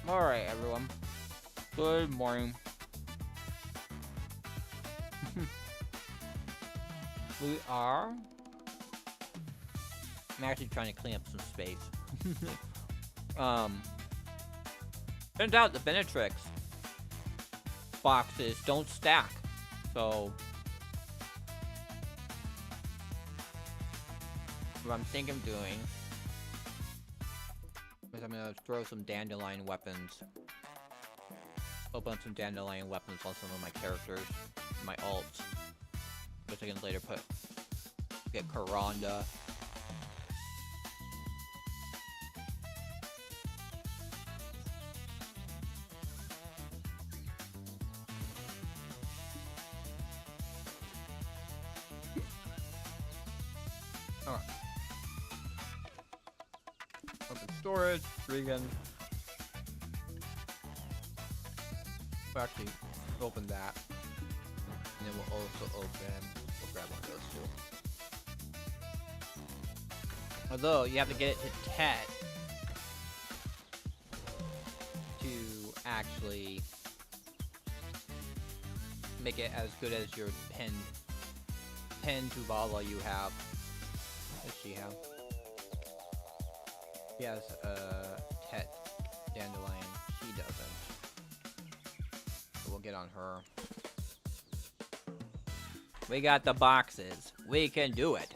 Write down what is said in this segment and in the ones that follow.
Alright, everyone. Good morning. We are... I'm actually trying to clean up some space. um... Turns out the Benetrix boxes don't stack. So... what I'm thinking of doing is I'm gonna throw some dandelion weapons. Open up some dandelion weapons on some of my characters, my alts, which I can later get Karanda. Alright. Open storage, Regan. We'll actually open that. And then we'll also we'll grab one of those too. Although, you have to get it to Tet to actually make it as good as your pen Tuvala you have. What does she have? She has Tet Dandelion. She doesn't. So we'll get on her. We got the boxes. We can do it.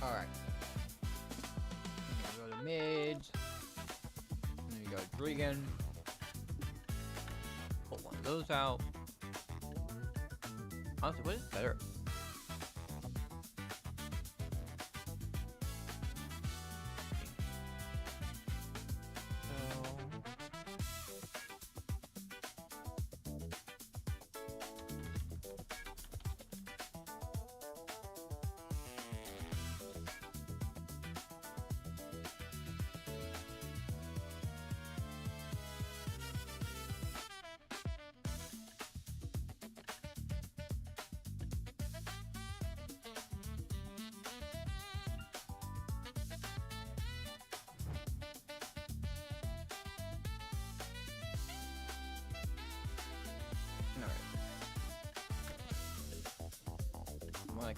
Alright. Go to mids. Then we go to Drigan. Pull one of those out. Honestly, what is better?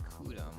Kudum.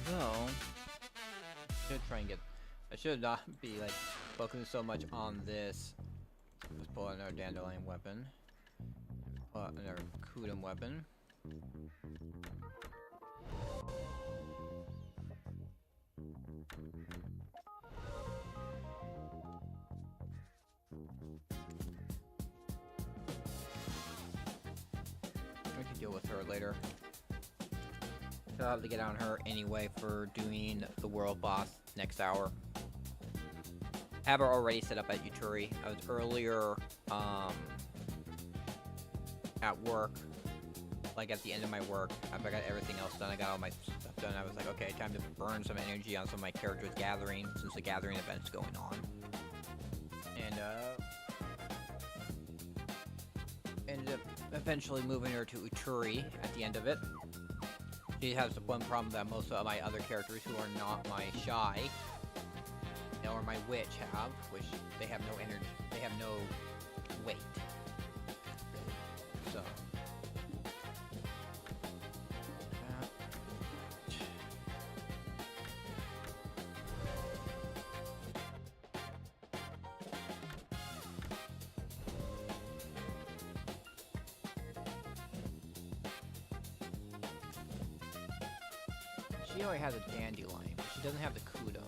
Although, I should not be like focusing so much on this. Let's pull out another dandelion weapon. Pull out another Kudum weapon. deal with her later. So I'll have to get on her anyway for doing the world boss next hour. I have her already set up at Uturi. I was earlier at work, like at the end of my work. I got everything else done. I got all my stuff done. I was like, okay, time to burn some energy on some of my characters gathering, since the gathering event's going on. And ended up eventually moving her to Uturi at the end of it. She has one problem that most of my other characters who are not my Shy or my Witch have, which they have no energy, they have no weight, really. So she only has a dandelion, but she doesn't have the kudo.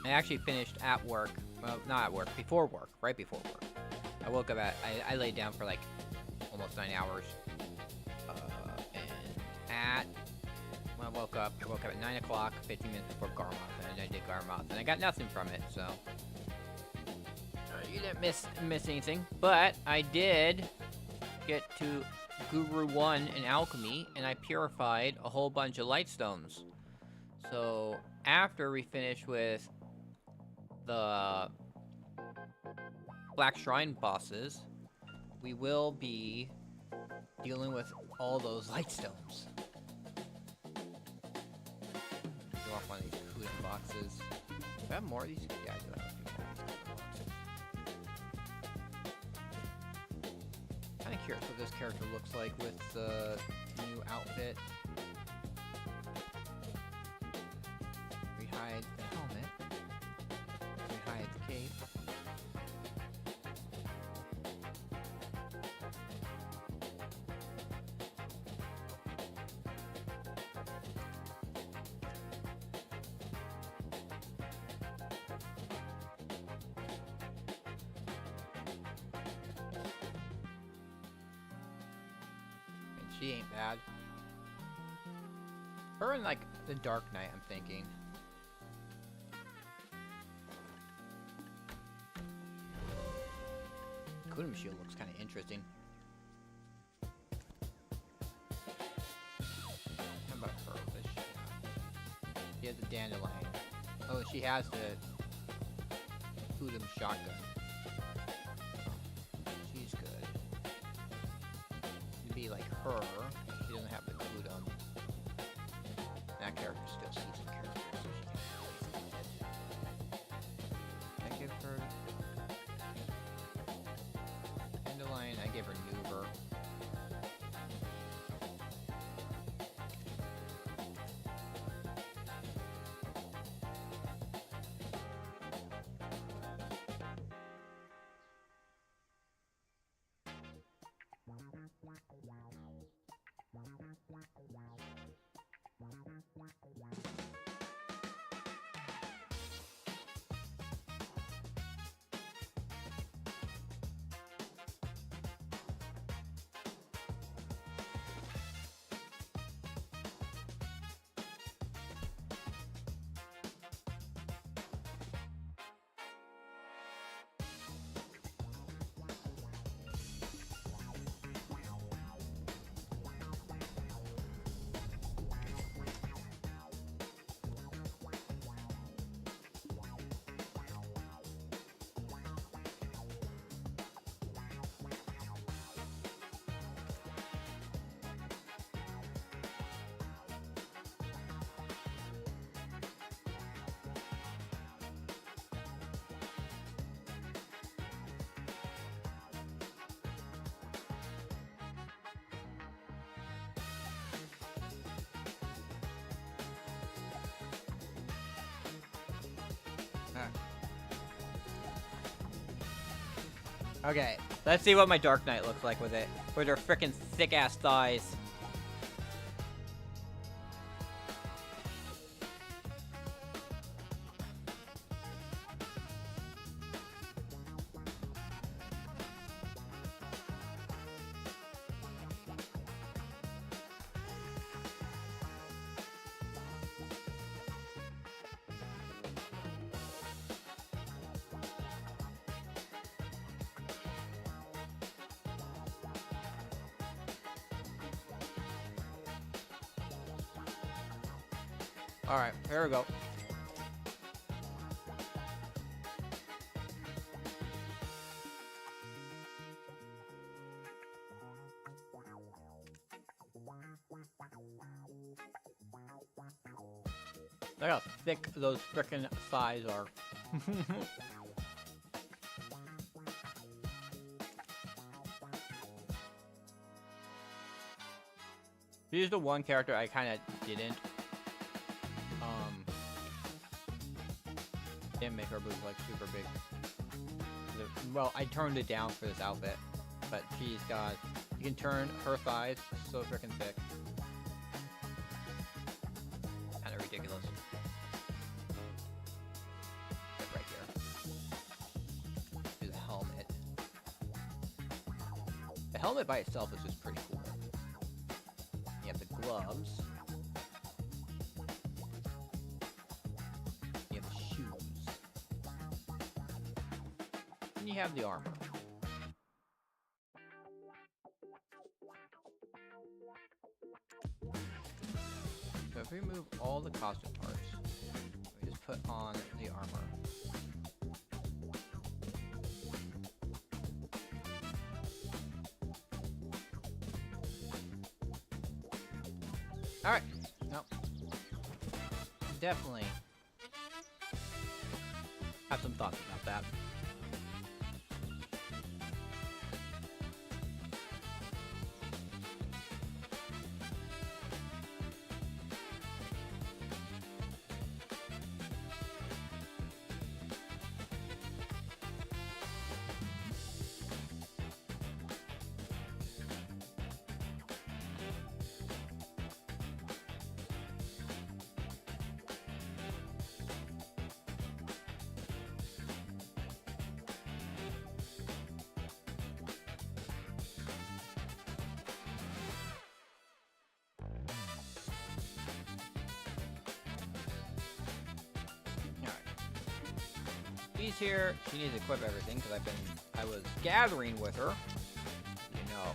I actually finished at work, well, not at work, before work, right before work. I woke up at, I laid down for like almost 9 hours. When I woke up at 9 o'clock, 15 minutes before Garmoth, and I did Garmoth, and I got nothing from it, so. You didn't miss anything, but I did get to Guru 1 in Alchemy, and I purified a whole bunch of Lightstones. So, after we finish with the Black Shrine bosses, we will be dealing with all those Lightstones. Go off one of these Kudan boxes. Do I have more of these? Yeah, I do have a few more of these Kudan boxes. Kinda curious what this character looks like with the new outfit. Rehide the helmet. Rehide the cape. And she ain't bad. Her in like the Dark Knight, I'm thinking. Kudum shield looks kind of interesting. How about her? What does she have? She has the dandelion. Oh, she has the Kudum shotgun. Oh, she's good. To be like her, she doesn't have the Kudum. That character still sees some characters, so she can I give her Dandelion, I gave her Nuber. Okay, let's see what my Dark Knight looks like with it. With her frickin' thick-ass thighs. Alright, here we go. Look how thick those frickin' thighs are. He's the one character I kind of didn't make her boobs like super big. Well, I turned it down for this outfit, but she's got, you can turn her thighs so freaking thick. Kind of ridiculous. Right here. Do the helmet. The helmet by itself is just pretty cool. You have the gloves. You have the shoes. And you have the armor. So if we remove all the costume parts, we just put on the armor. Alright. Nope. Definitely have some thoughts about that. She's here. She needs to equip everything because I was gathering with her. You know,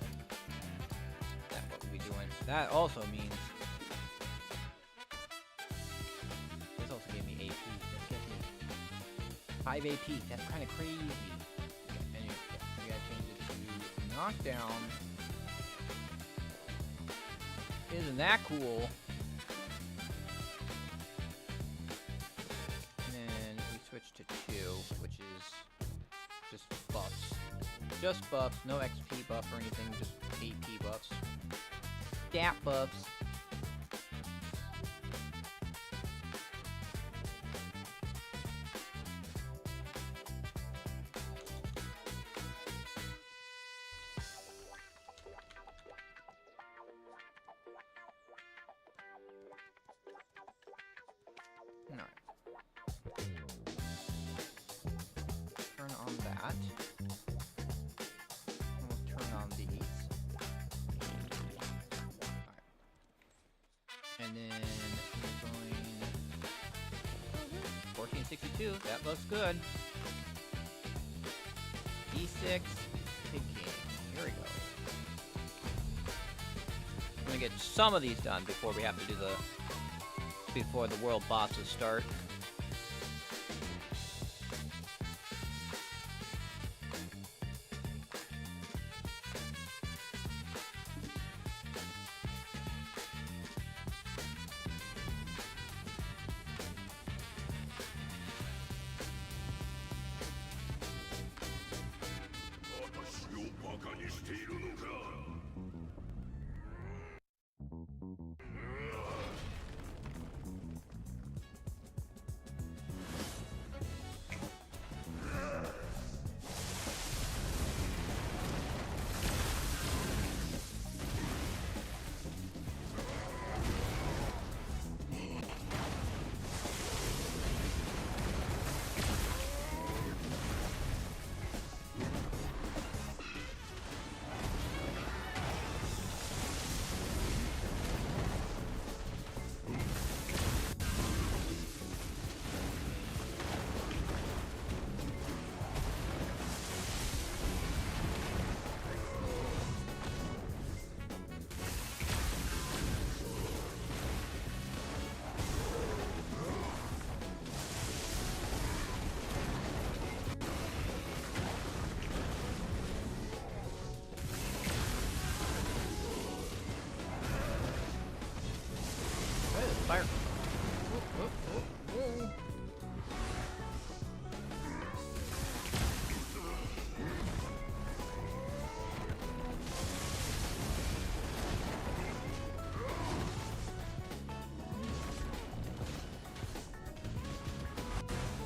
that's what we'll be doing. That also means this also gave me AP. That gives me 5 AP. That's kind of crazy. And you gotta change it to knockdown. Isn't that cool? Switch to 2, which is just buffs. Just buffs, no XP buff or anything, just AP buffs. Stat buffs. Alright. Turn on that. And we'll turn on these. Alright. And then we're going 1462. That looks good. D6 picking. Here we go. I'm gonna get some of these done before we have to do before the world bosses start. Fire. Ooh.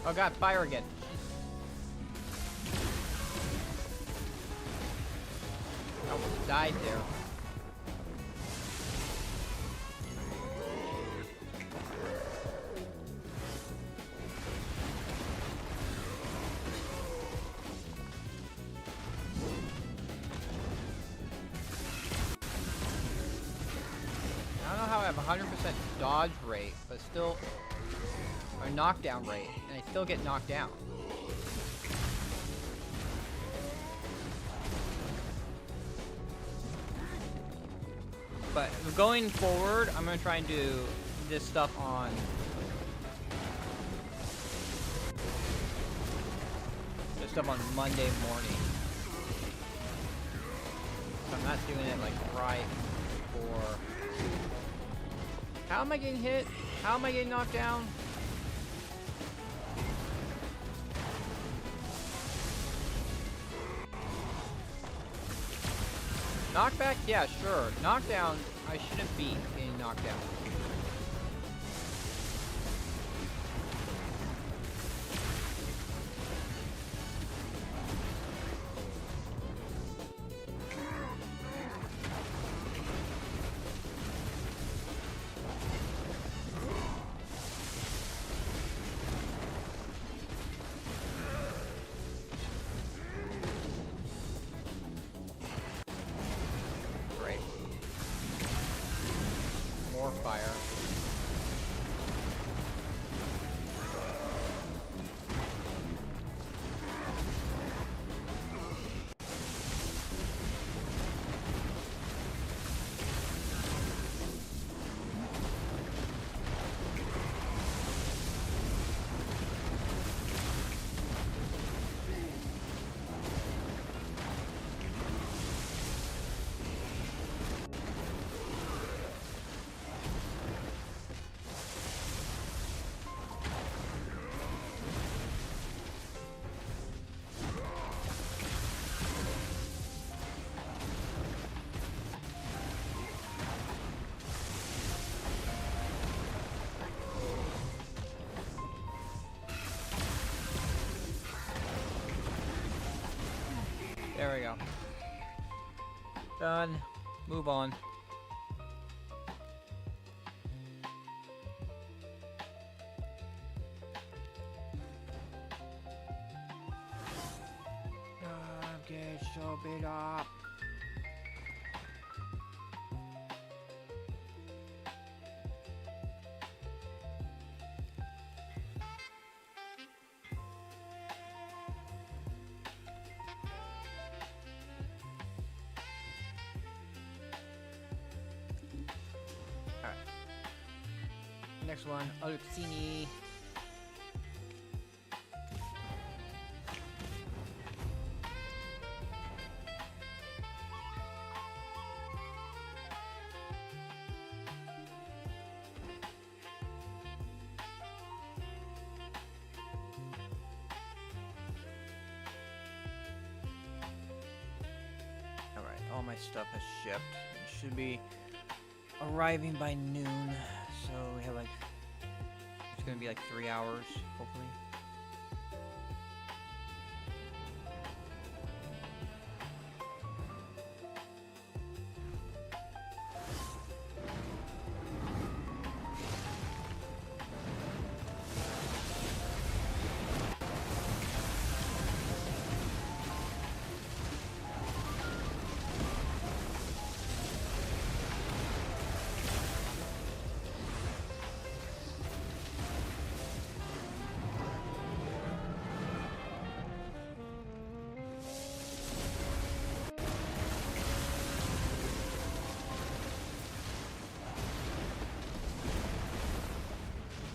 Oh god, fire again. I almost died there. I don't know how I have 100% dodge rate, but still, or knockdown rate, and I still get knocked down. But going forward, I'm gonna try and do this stuff on Monday morning. So I'm not doing it like right before. How am I getting hit? How am I getting knocked down? Knockback? Yeah, sure. Knockdown, I shouldn't be getting knocked down. Fire. There we go. Done. Move on. I'm getting so beat up. Next one, Aluxini. Alright, all my stuff has shipped. It should be arriving by noon. So we have like, it's gonna be like 3 hours, hopefully.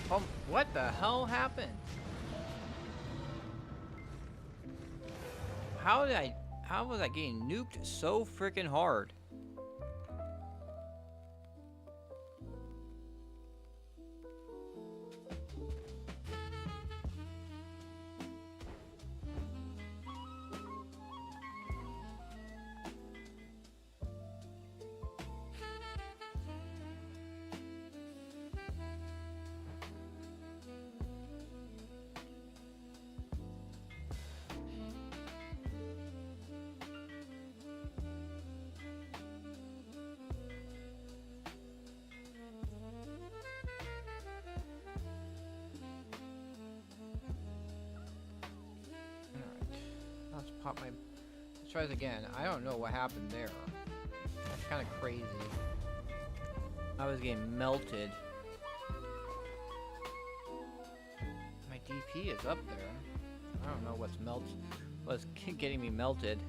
Oh, what the hell happened? How was I getting nuked so freaking hard? caught my... Let's try this again. I don't know what happened there. That's kind of crazy. I was getting melted. My DP is up there. I don't know what's getting me melted.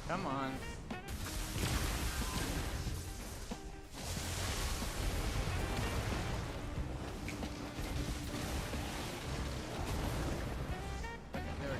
Come on. There we go.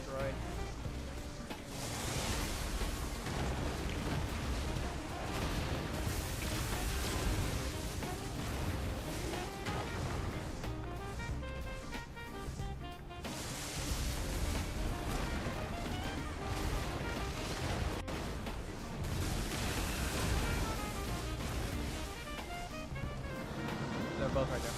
Destroyed. They're both right there.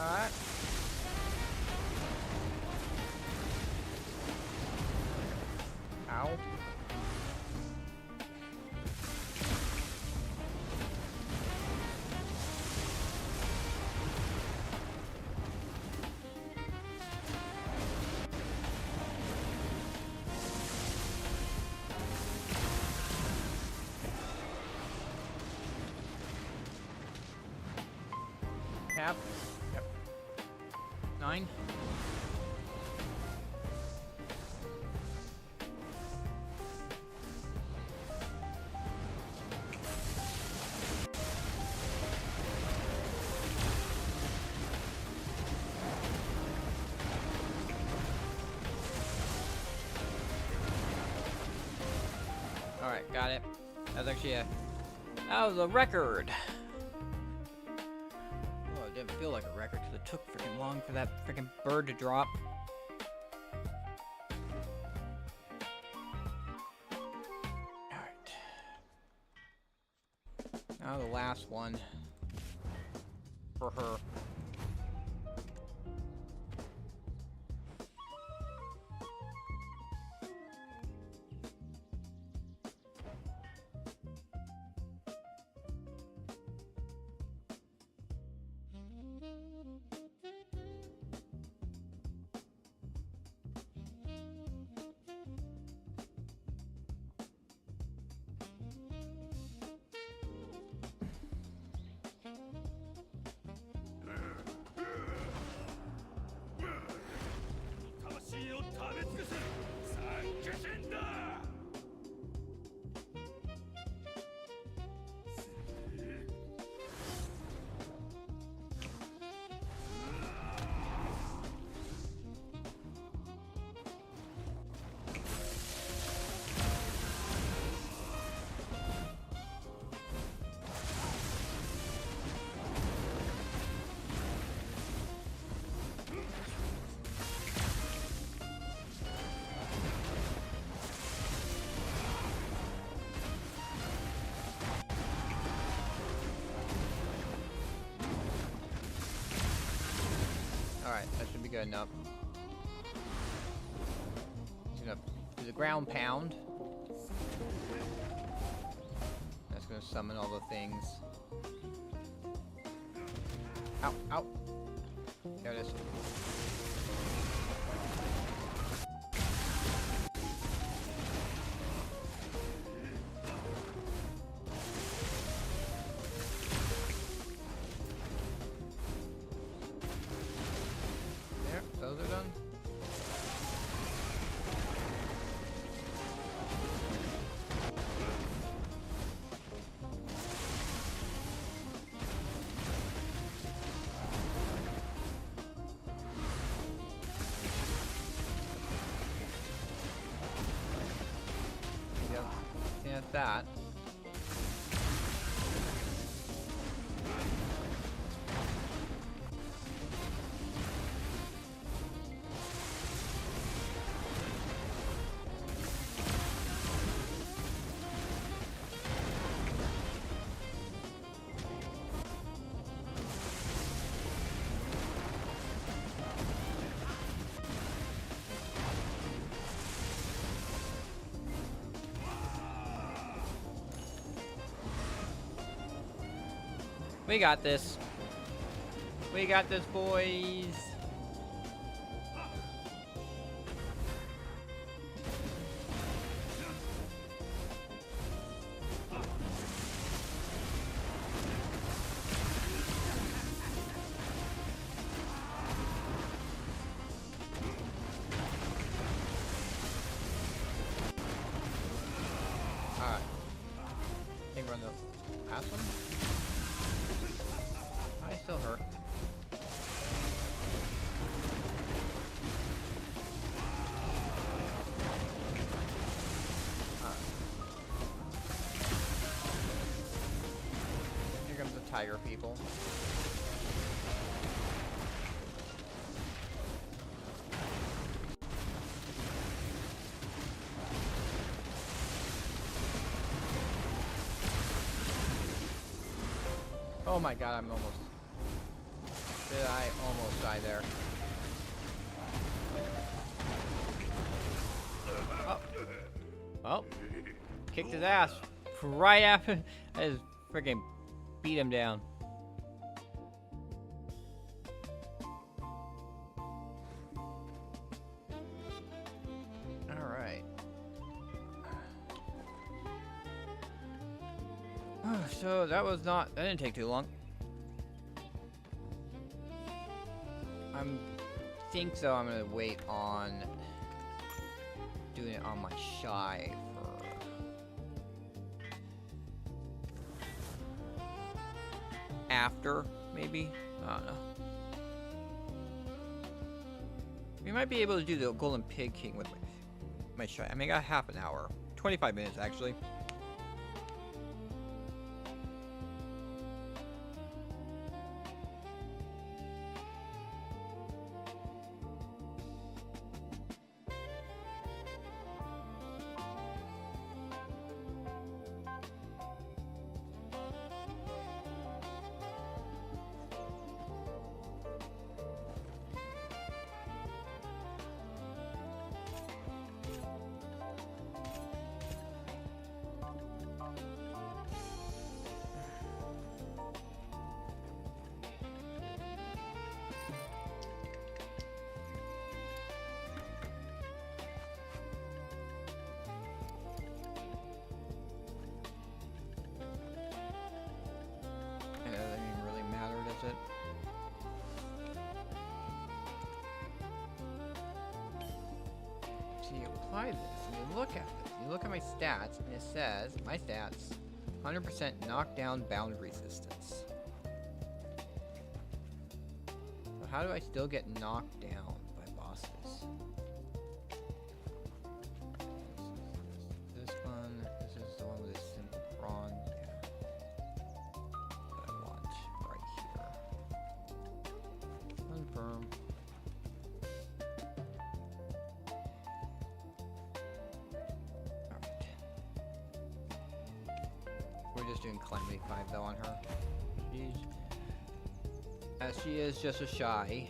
Alright. Ow. Cap. Yep. 9. Alright, got it. That was actually that was a record. Oh, I didn't feel like a record because it took freaking long for that freaking bird to drop. Alright. Now the last one. For her. Alright, that should be good enough. He's gonna do the ground pound. That's gonna summon all the things. Ow, ow. There it is. Those are done. Yep, yeah, that. We got this. We got this, boys. Alright. I think we're on the last one. I still hurt. Here comes the tiger people. Oh my god, I'm almost... Did I almost die there? Oh. Oh. Kicked his ass. Right after... I just freaking beat him down. Alright. So that was not... That didn't take too long. Think so. I'm gonna wait on doing it on my shy for after, maybe. I don't know. We might be able to do the Golden Pig King with my shy. I mean, I got half an hour, 25 minutes actually. So you apply this, and you look at this. You look at my stats, and it says, my stats, 100% knockdown bound resistance. So how do I still get knocked down by bosses? This one, this is the one with a simple prawn. Yeah. That I want right here. Confirm. We're just doing Calamity 5 though on her. As she is just a shy.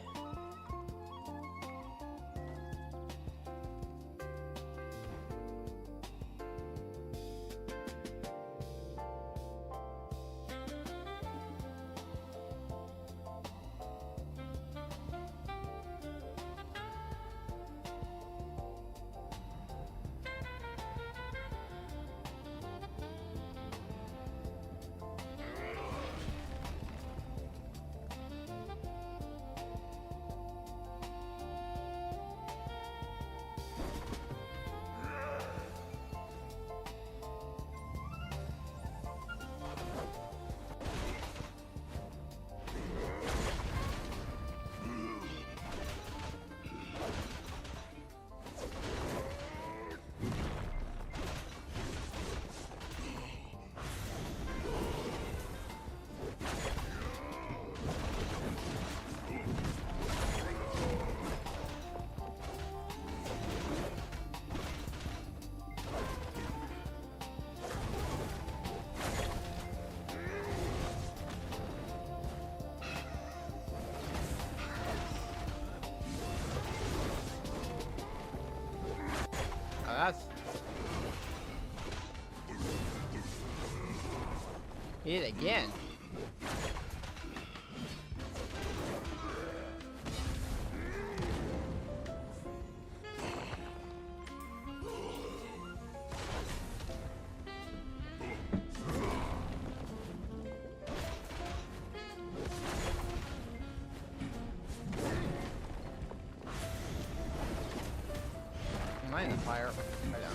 That's... Hit it again. Am I in the fire? I don't.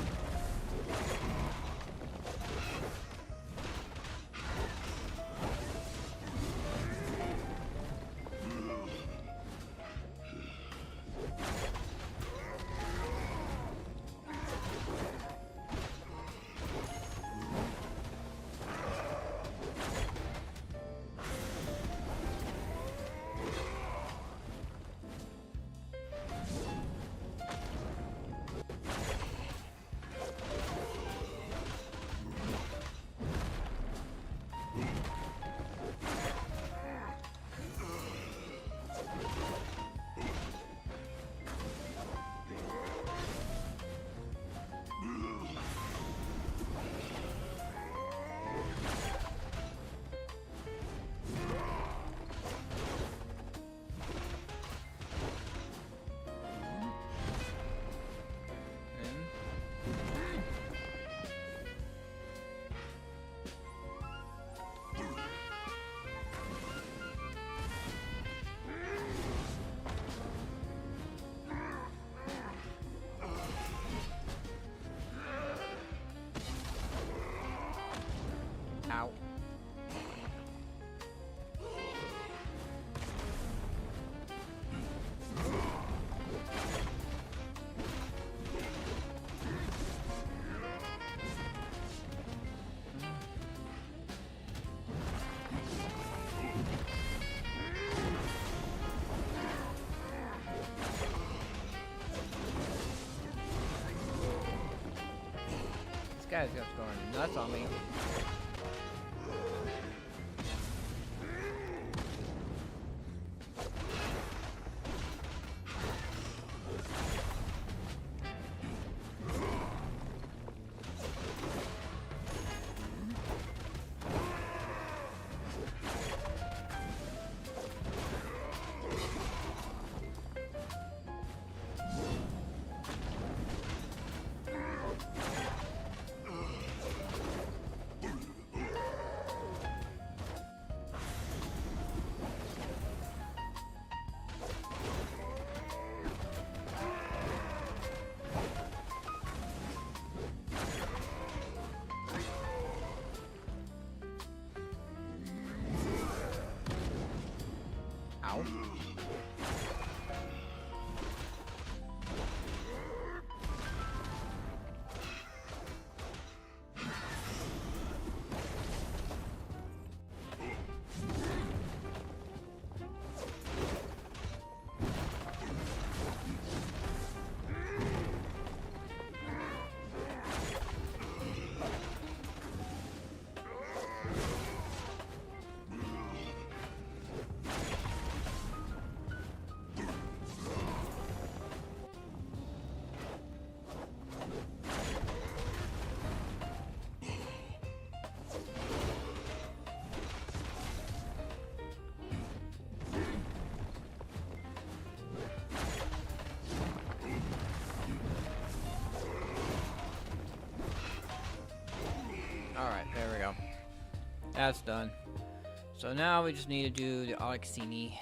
Ow. This guy's just going nuts on me. Alright, there we go. That's done. So now we just need to do the Alexini.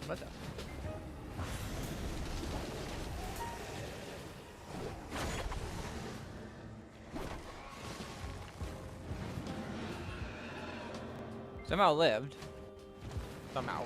What the? Somehow lived. Somehow.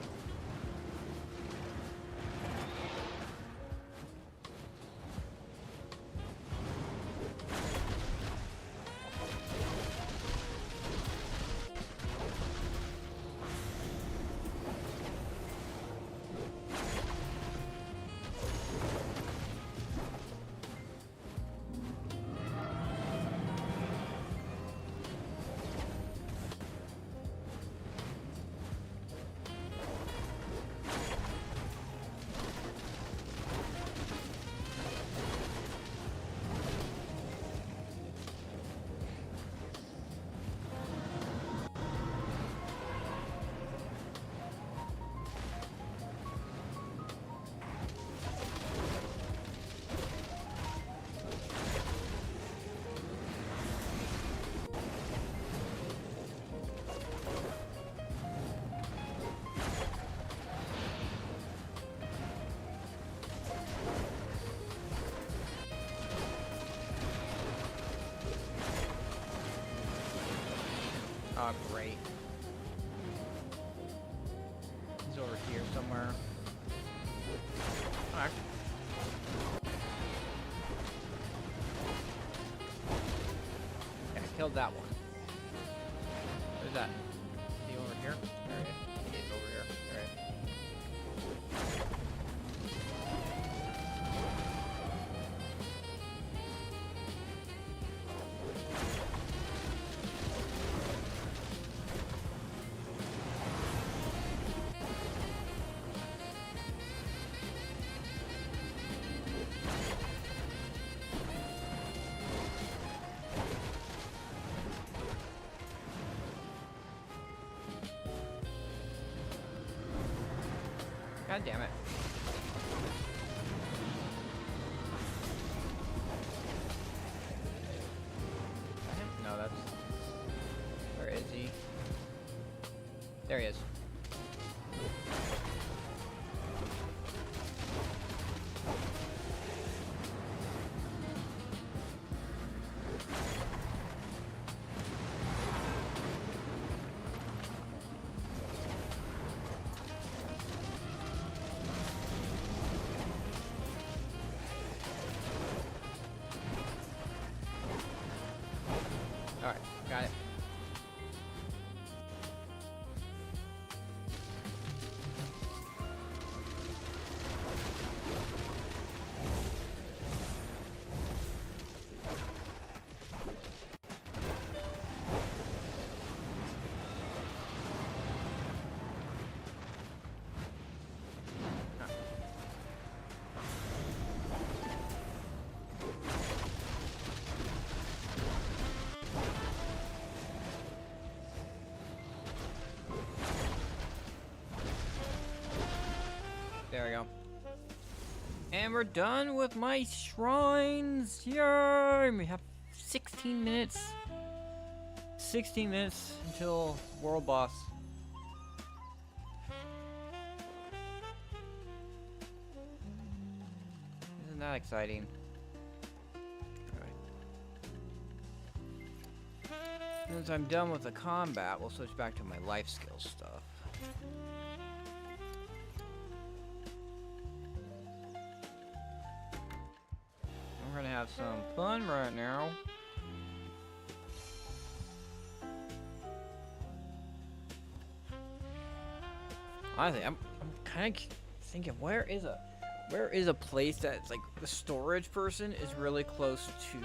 Oh, great. He's over here somewhere. Alright. Okay, I killed that one. Where's that? Is he over here? There he is. He is over here. Alright. God damn it. No, that's... Where is he? There he is. Alright, got it. And we're done with my shrines. Yay! We have 16 minutes. 16 minutes until world boss. Isn't that exciting? Since I'm done with the combat, we'll switch back to my life skill stuff. We're gonna have some fun right now. Honestly, I'm kind of thinking, where is a place that's like the storage person is really close to.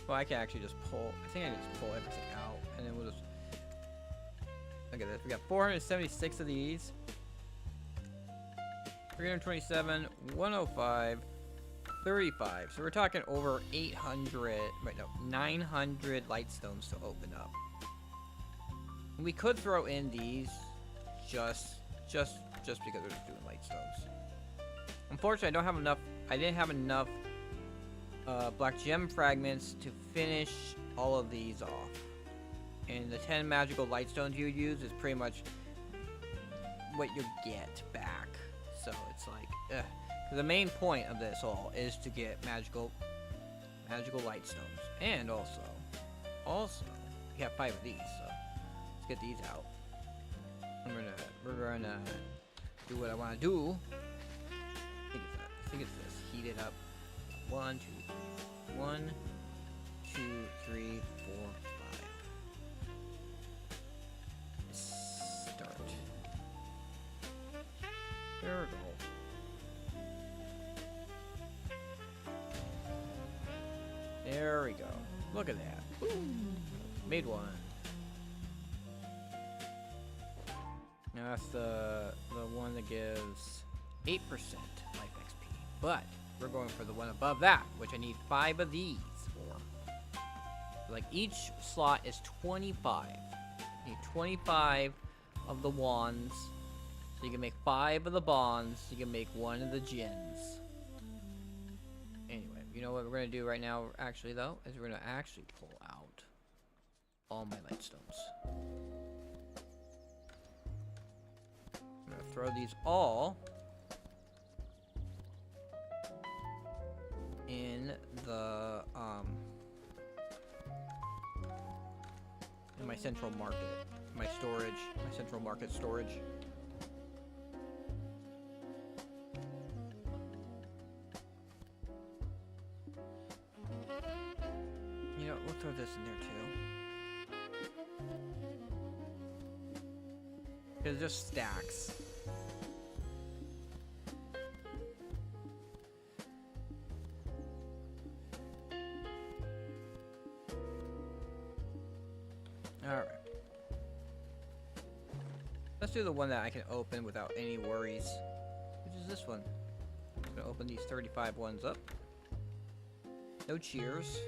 Well, I can actually just pull. I think I can just pull everything out, and then we'll just look at this. We got 476 of these, 327, 105, 35. So we're talking over 800. Wait, no, 900 light stones to open up. We could throw in these, just because we're just doing light stones. Unfortunately, I don't have enough. I didn't have enough. Black gem fragments to finish all of these off, and the 10 magical light stones you use is pretty much what you get back. So it's like, the main point of this all is to get magical light stones, and also we have 5 of these. So let's get these out. We're gonna do what I want to do. I think it's this. Heat it up. 1, 2, 3, 4, 5. Start. There we go. There we go. Look at that. Woo. Made one. Now that's the one that gives 8% life XP. But we're going for the one above that, which I need 5 of these for. Like each slot is 25. You need 25 of the wands. So you can make 5 of the bonds. You can make 1 of the gens. Anyway, you know what we're gonna do right now, actually though, is we're gonna actually pull out all my light stones. I'm gonna throw these all in the in my central market, my central market storage. You know, we'll throw this in there too, because it just stacks. Alright. Let's do the one that I can open without any worries, which is this one. I'm gonna open these 35 ones up. No cheers,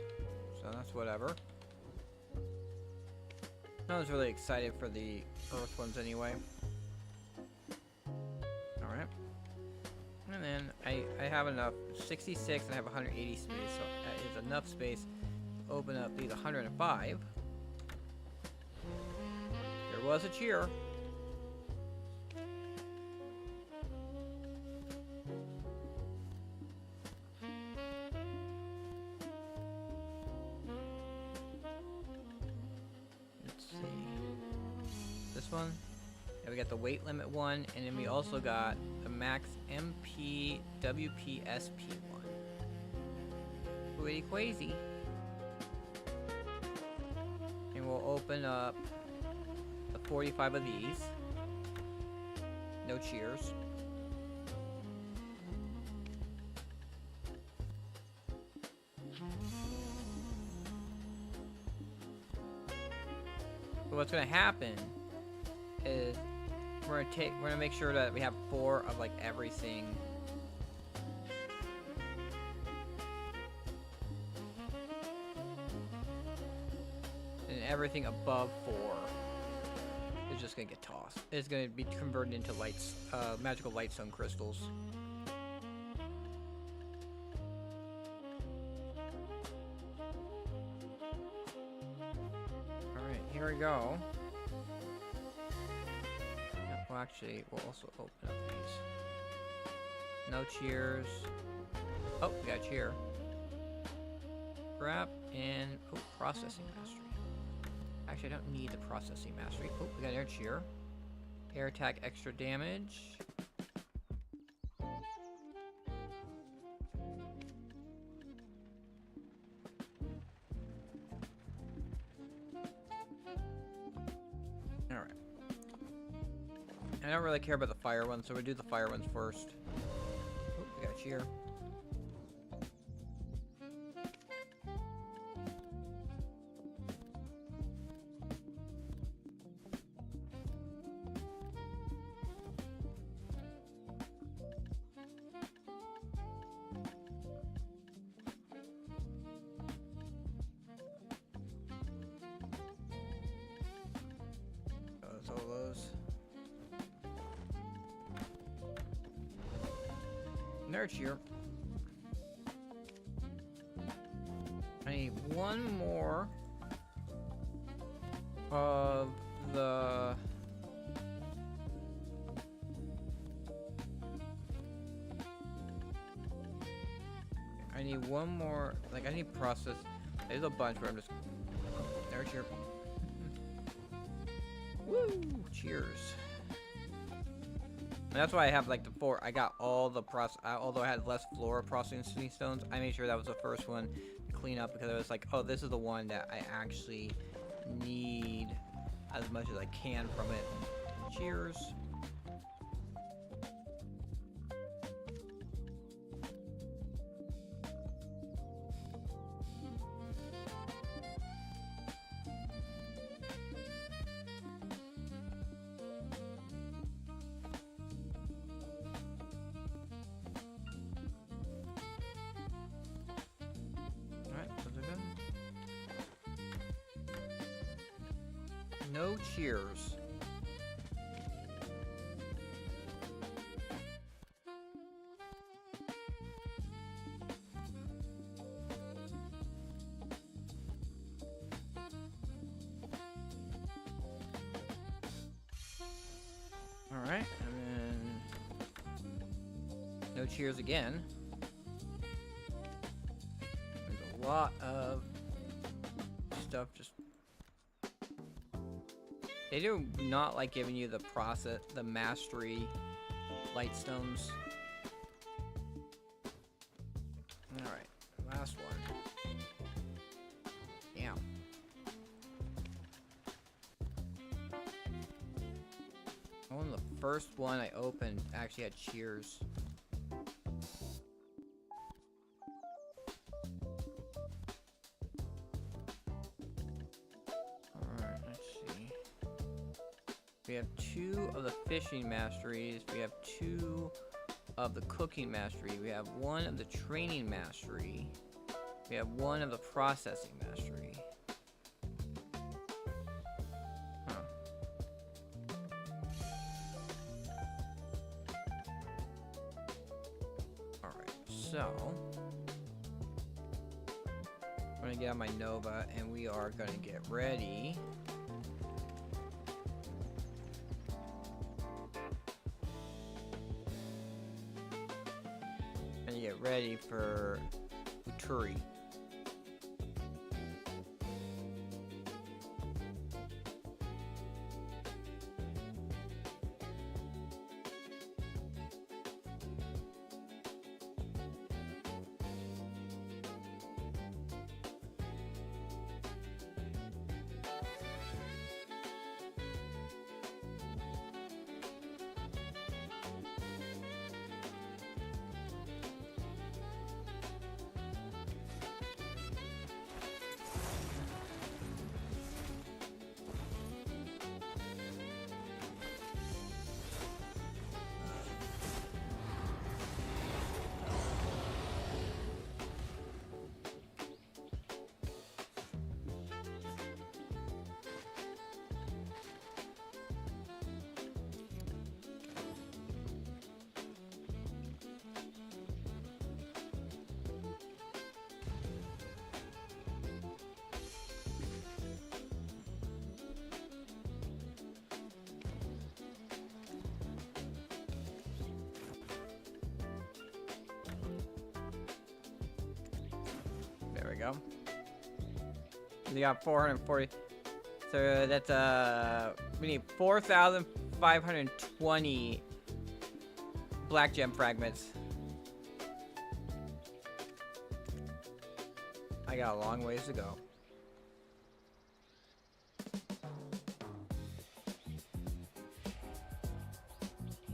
so that's whatever. I was really excited for the Earth ones anyway. Alright. And then I have enough, 66 and I have 180 space, so that is enough space to open up these 105. There was a cheer. Let's see. This one. Yeah, we got the weight limit one, and then we also got the max MP WPSP one. Pretty crazy. And we'll open up 45 of these. No cheers. But what's gonna happen is we're gonna make sure that we have 4 of like everything. And everything above 4 is just gonna get tossed. It's gonna be converted into lights, magical lightstone crystals. here we go. Well, actually, we'll also open up these. No cheers. Oh, we got a cheer. Crap, and oh, processing mastery. Actually, I don't need the processing mastery. Oh, we got air cheer. Air attack, extra damage. Alright. I don't really care about the fire ones, so we do the fire ones first. Oh, we got a cheer. Solos. Nerd cheer. I need one more of the I need one more, like I need process. There's a bunch where I'm just nerd cheer. Woo! Cheers. And that's why I have like the 4. I got all the although I had less flora processing stones, I made sure that was the first one to clean up because I was like, oh, this is the one that I actually need as much as I can from it. Cheers. No cheers. All right, and then no cheers again. There's a lot of stuff just. They do not like giving you the mastery lightstones. Alright, last one. Damn. One of the first one I opened actually had cheers. We have 2 of the fishing masteries. We have 2 of the cooking mastery. We have 1 of the training mastery. We have 1 of the processing mastery. Huh. Alright, so I'm gonna get out my Nova and we are gonna get ready. Get ready for Uturi. go. We got 440. So that's we need 4,520 black gem fragments. I got a long ways to go.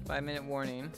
Five-minute warning.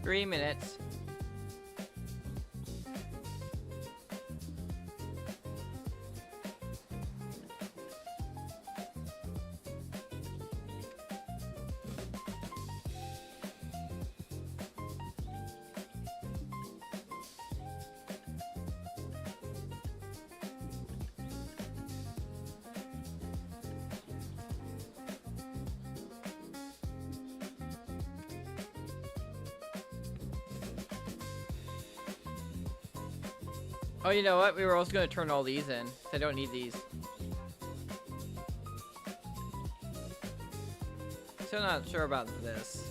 Three minutes. Oh, you know what? We were also going to turn all these in. I don't need these. Still not sure about this.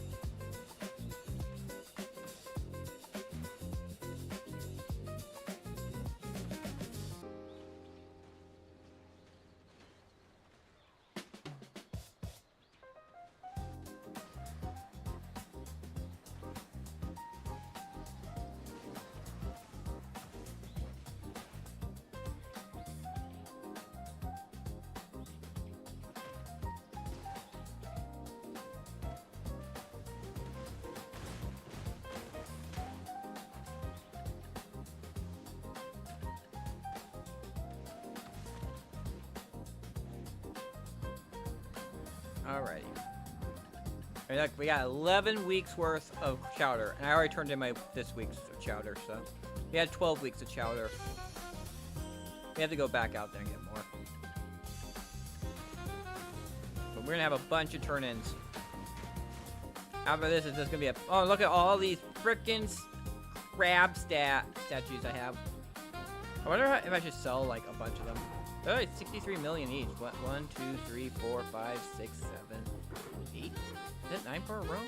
Alrighty. Alright, look, we got 11 weeks worth of chowder. And I already turned in my this week's chowder, so we had 12 weeks of chowder. We have to go back out there and get more. But we're gonna have a bunch of turn-ins. After this, it's just gonna be a... Oh, look at all these frickin' crab statues I have. I wonder if I should sell, like, a bunch of them. They're like 63 million each. What? 1, 2, 3, 4, 5, 6, 7, 8? Is it 9 for a row?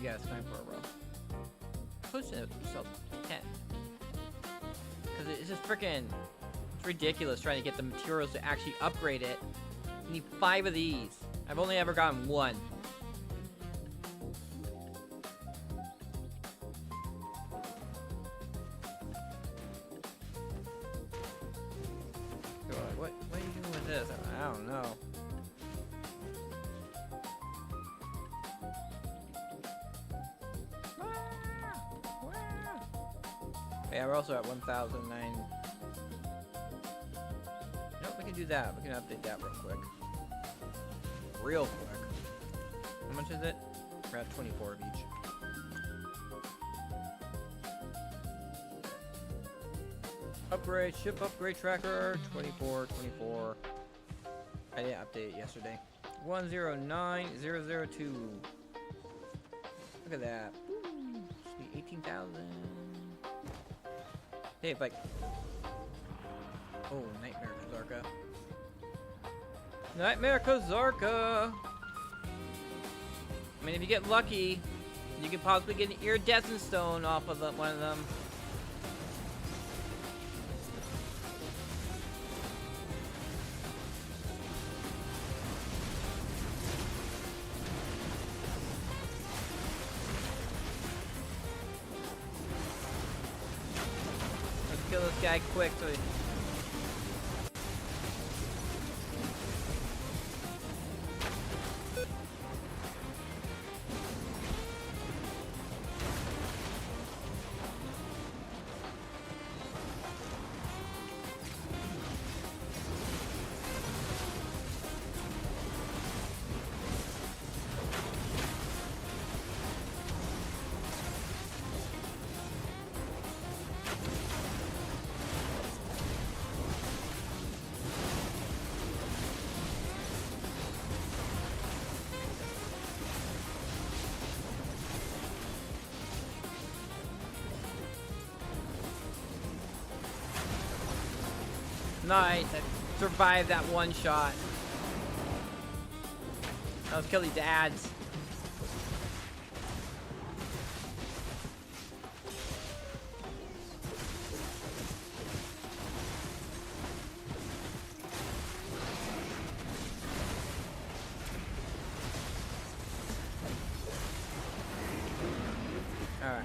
Yeah, it's 9 for a row. I'm supposed to sell 10. Because it's just freaking... It's ridiculous trying to get the materials to actually upgrade it. You need 5 of these. I've only ever gotten 1. What are you doing with this? I don't know. Yeah, we're also at 1,009. Nope, we can do do that. We can update that real quick. Real quick. How much is it? We're at 24 of each. Upgrade, ship upgrade tracker, 24, 24. I didn't update it yesterday. 109002. Look at that. Sweet, 18,000. Hey, like. Oh, Nightmare Kazarka. Nightmare Kazarka! I mean, if you get lucky, you can possibly get an iridescent stone off of one of them. Let's kill this guy quick so he... Nice, I survived that one shot. Now let's kill these ads. Alright.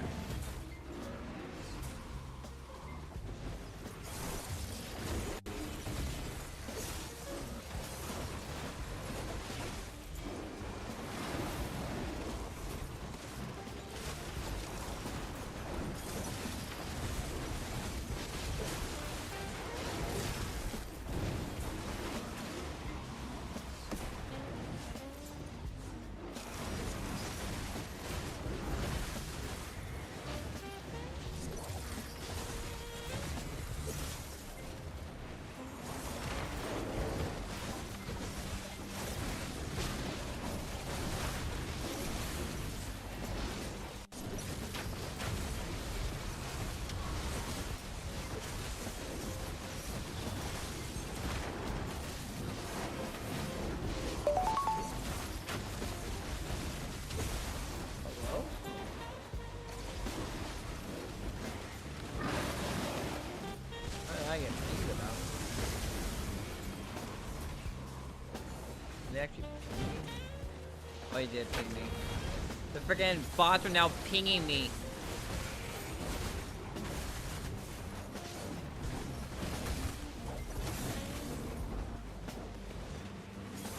Actually, oh, he did ping me. The freaking bots are now pinging me.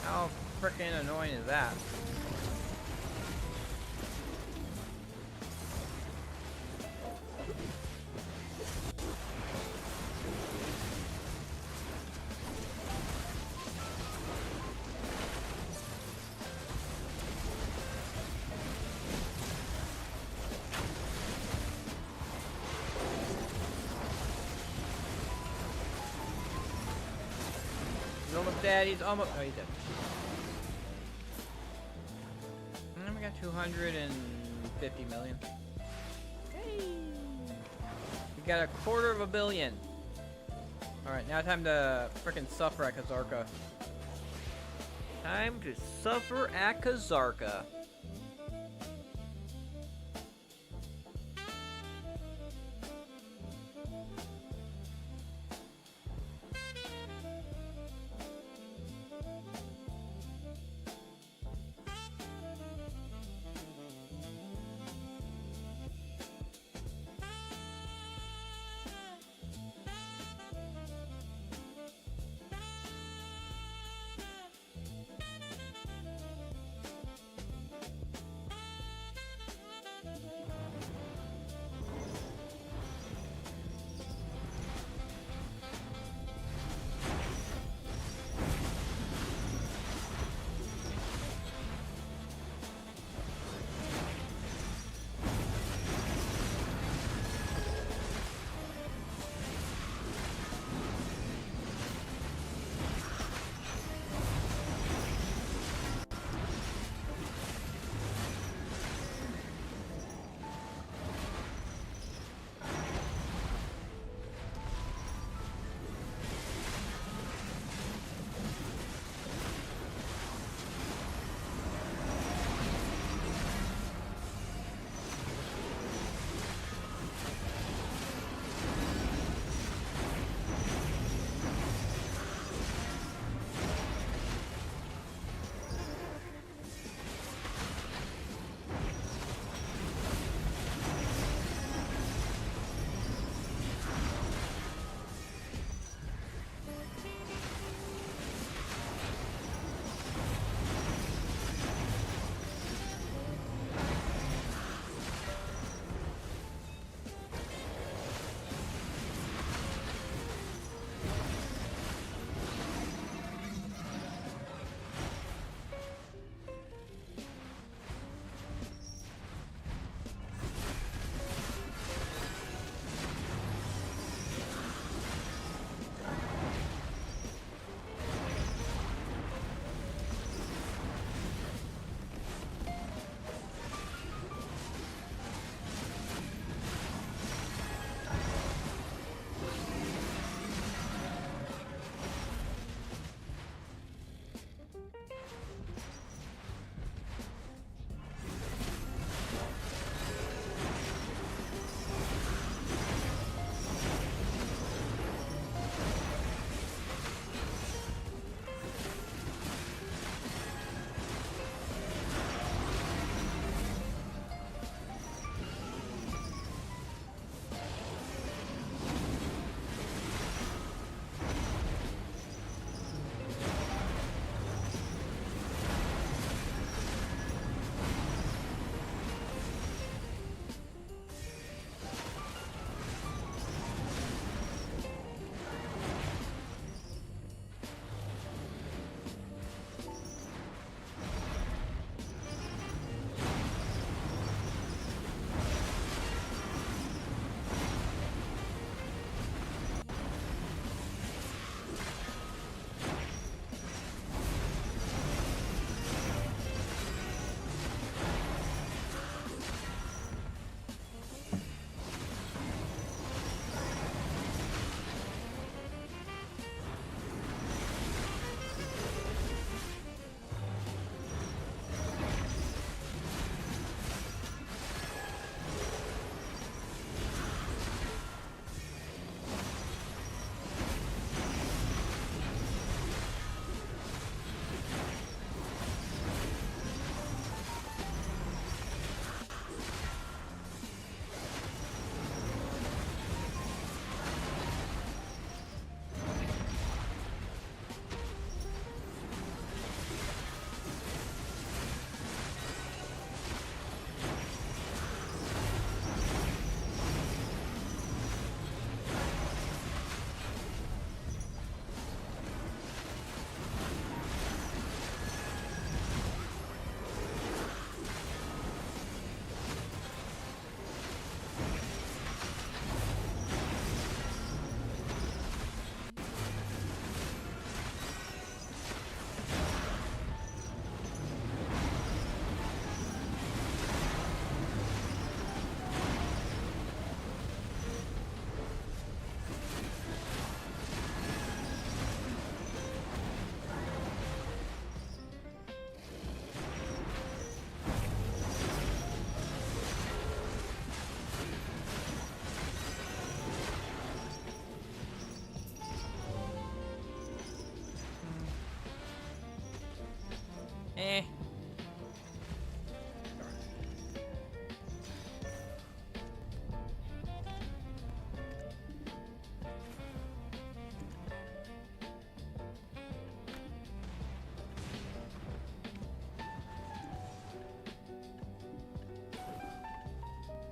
How freaking annoying is that? Almost dead. He's almost. Oh, he's dead. And we got 250 million. Hey! We got $250 million. Alright, now time to frickin' suffer at Kazarka. Time to suffer at Kazarka. Eh.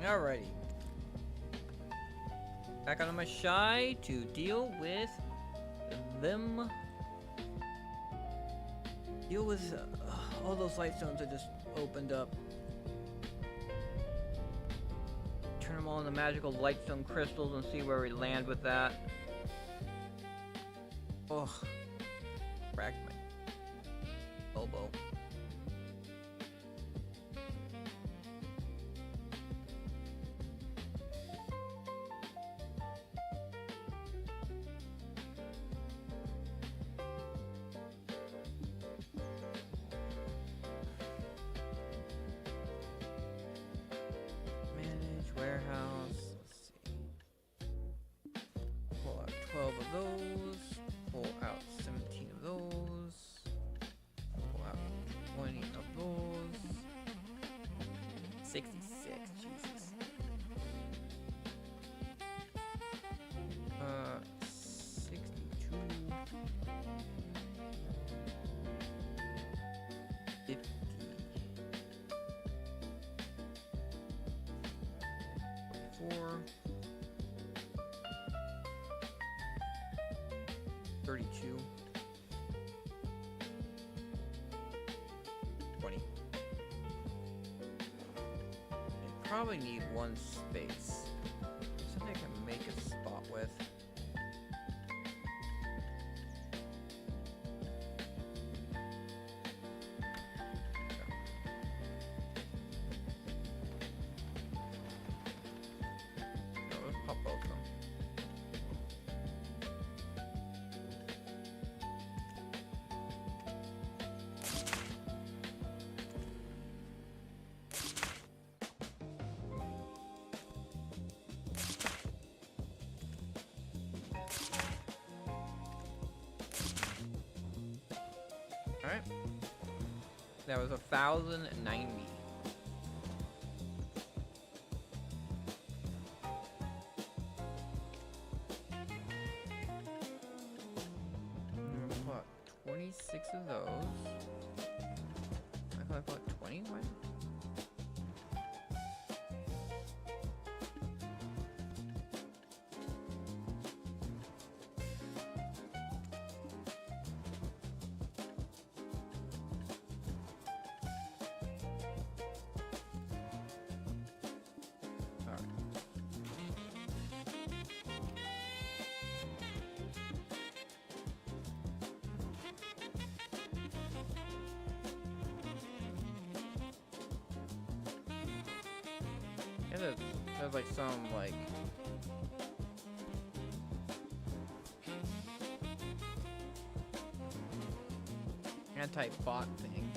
Alrighty. Back onto my shy to deal with them. Deal with all those light stones that just opened up. Turn them all into magical lightstone crystals and see where we land with that. Oh, cracked my elbow. Warehouse. Let's see. Pull out 12 of those. Pull out 17 of those. Pull out 20 of those. 66. Jesus. 62. 50. 4, 32, 20. I probably need one space. Something I can make a spot with. Pop both of them. All right. That was 1,090. What? 26 of those. I bought 20. What? There's like some like anti-bot thing.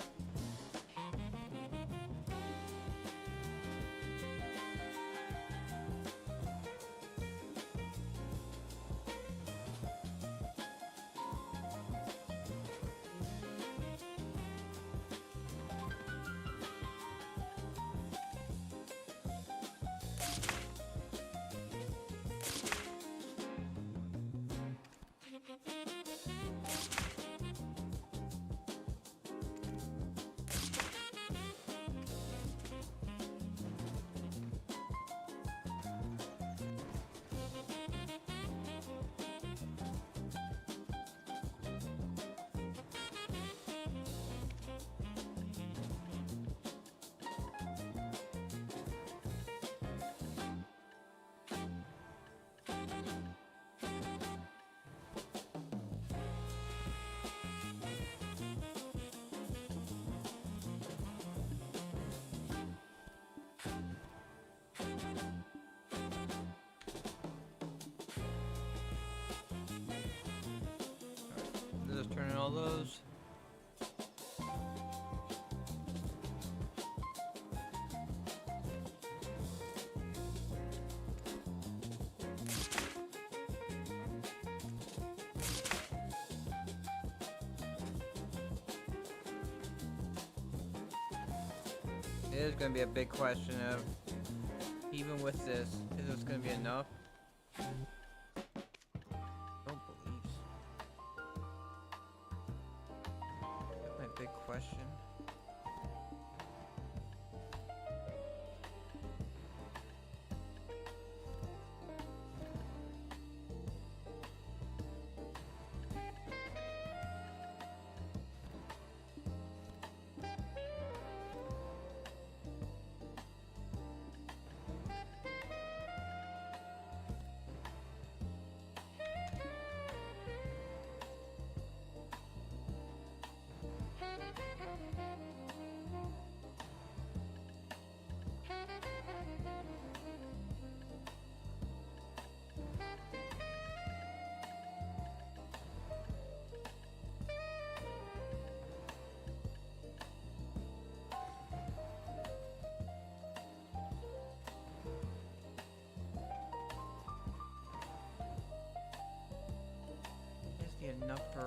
Just turning all those. It is going to be a big question of, even with this, is this going to be enough? Don't believe so. That's my big question. Is the enough for...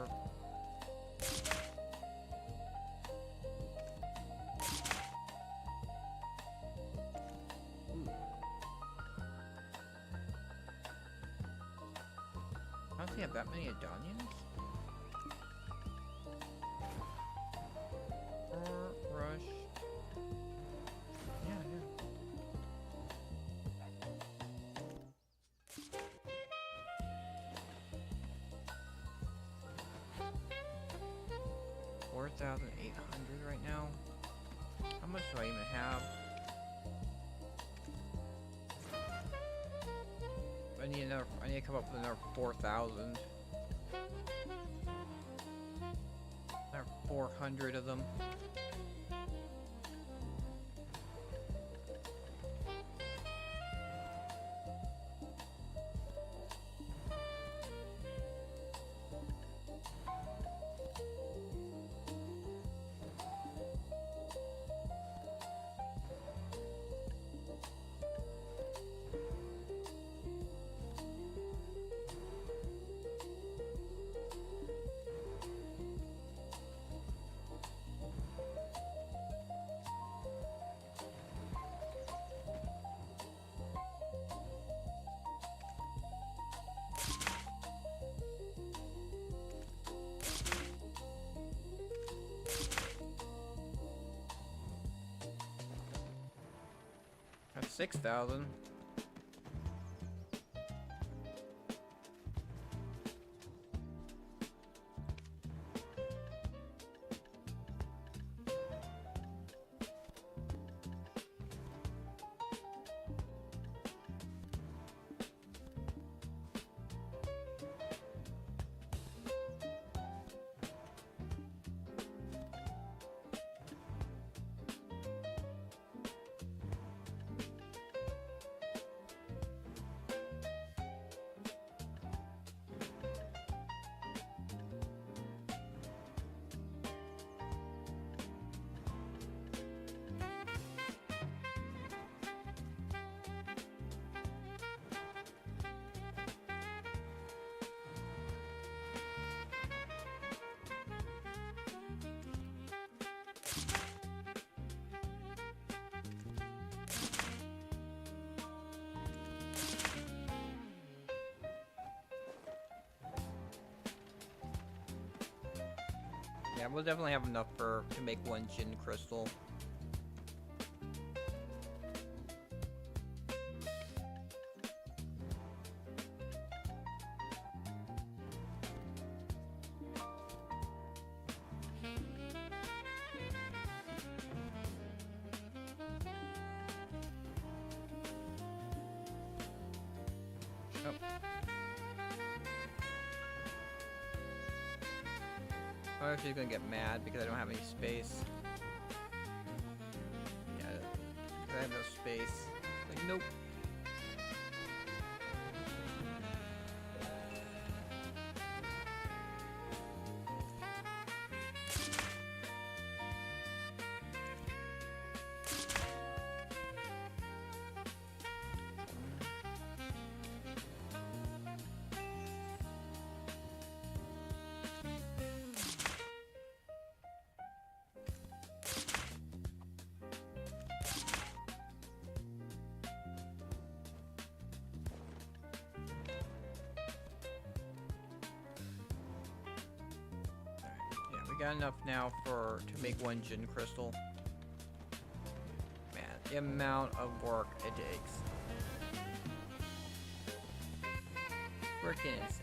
Ooh. I don't think I have that many Adonians. Or rush. Yeah, yeah. $4,800 right now. How much do I even have? I need another. I need to come up with another 4,000. Another 400 of them. That's 6,000. Yeah, we'll definitely have enough to make one Jinn crystal. Oh. I'm actually gonna get mad because I don't have any space. Yeah, I have no space. Like, nope. got enough now to make one gin crystal. Man, the amount of work it takes. Freaking insane.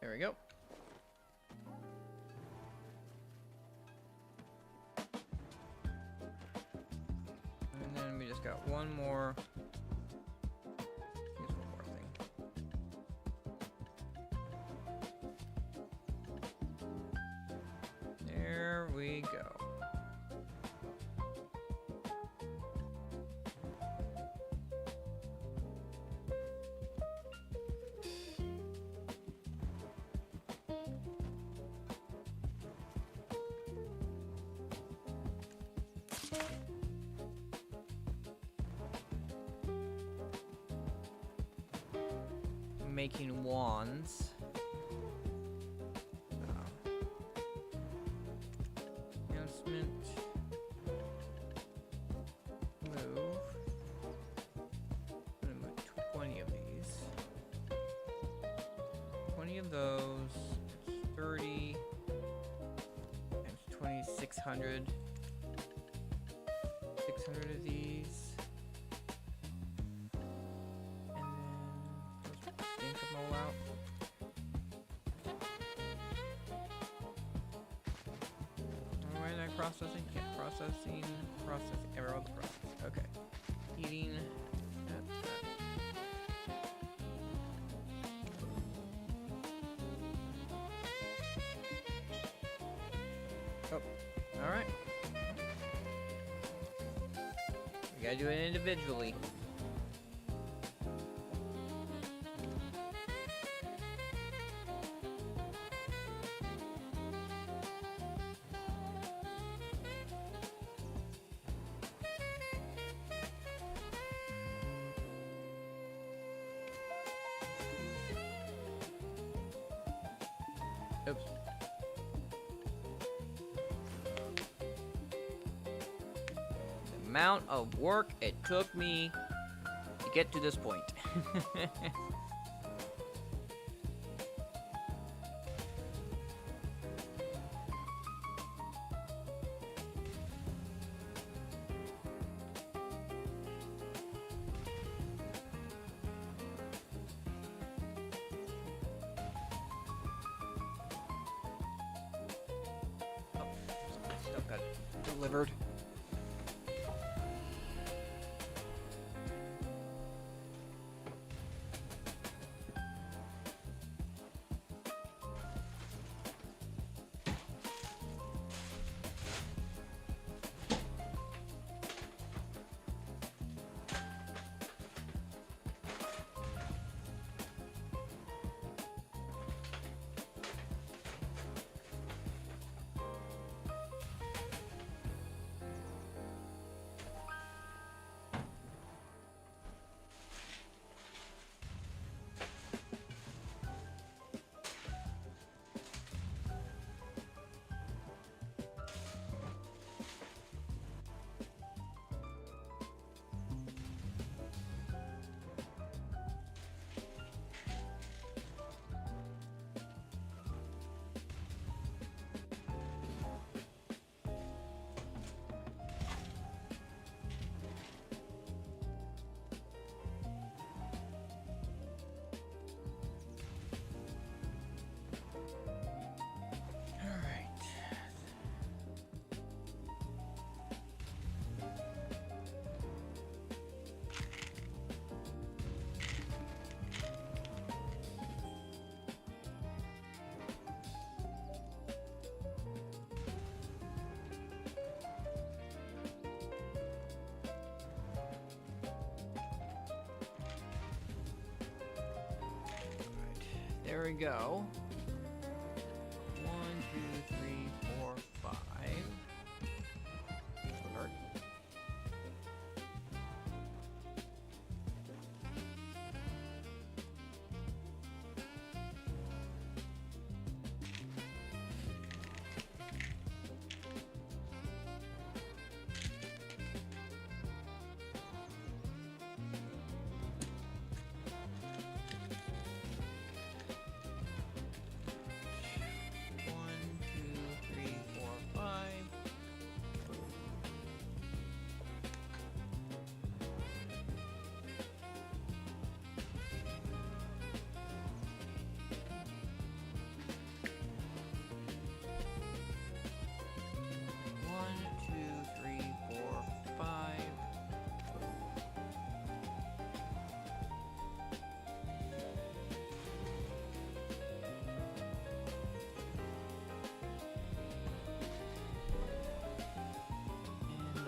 There we go. And then we just got one more. Here's one more thing. There we go. Making wands. Enhancement. Move. I'm gonna move 20 of these. 20 of those. It's 30. Times 2600. 600 of these. Processing, yeah, processing, every other process. Okay. Heating. Oh, alright. We gotta do it individually. Oops. The amount of work it took me to get to this point. Stuff got delivered. There we go. 1, 2, 3, 4, 5. Start.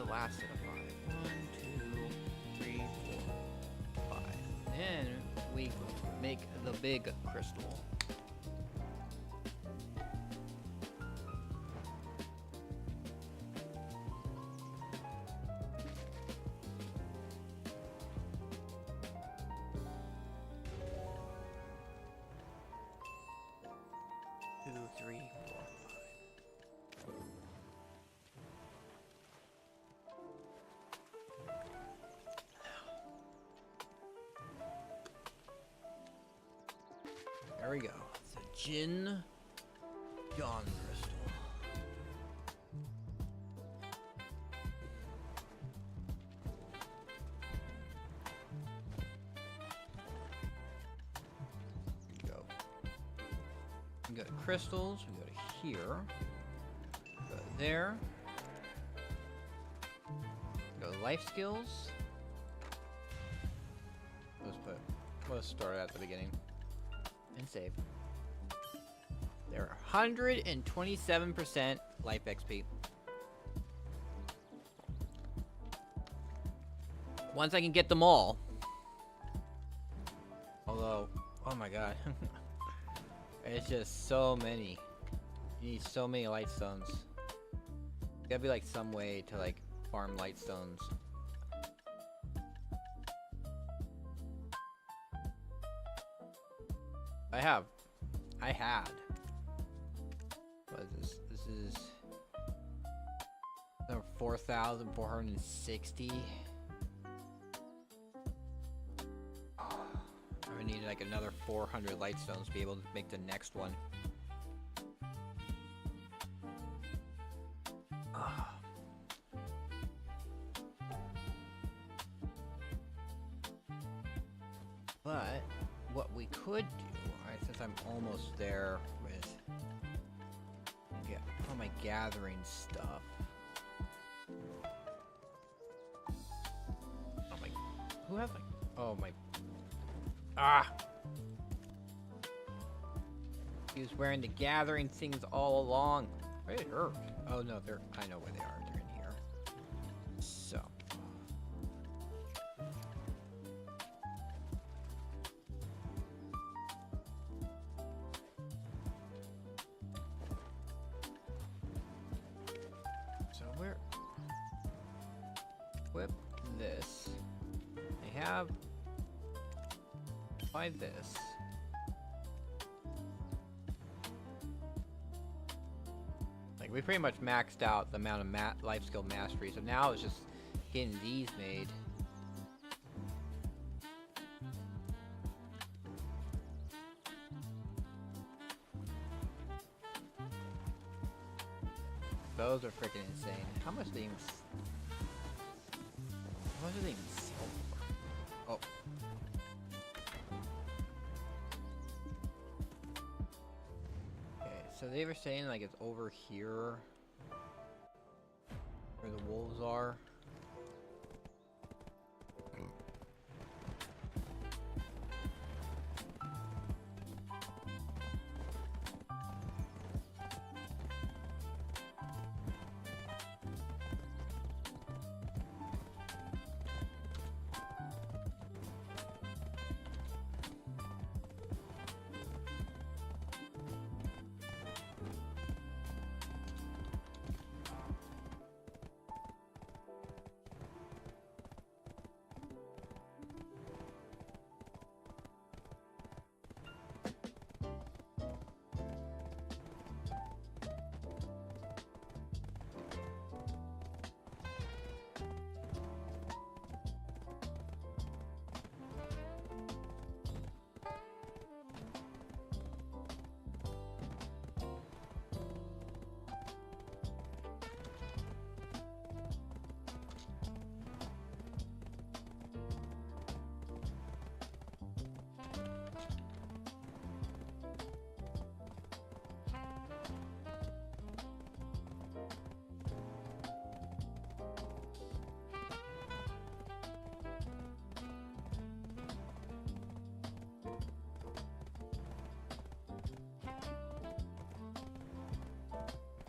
Last set of 5. 1, 2, 3, 4, 5. Then we make the big crystal. Two, three, four. There we go. It's a Jin Dawn Crystal. Go. We go to crystals. We go to here. Go there. Go to life skills. Let's start at the beginning. And save. They're 127% life XP. Once I can get them all. Although, oh my god. It's just so many. You need so many light stones. There's gotta be like some way to like farm light stones. I had. What is this? This is number 4,460. I would need like another 400 light stones to be able to make the next one. But what we could do, since I'm almost there with all my gathering stuff. Oh my, who has like, oh my, he was wearing the gathering things all along. Where did it hurt? Oh no, I know where they are, they're in here. So. Equip this. I have by this. Like we pretty much maxed out the amount of life skill mastery, so now it's just getting these made. Those are freaking insane. How much do they even? How much do they even sell for? Oh. Okay, so they were saying like it's over here where the wolves are.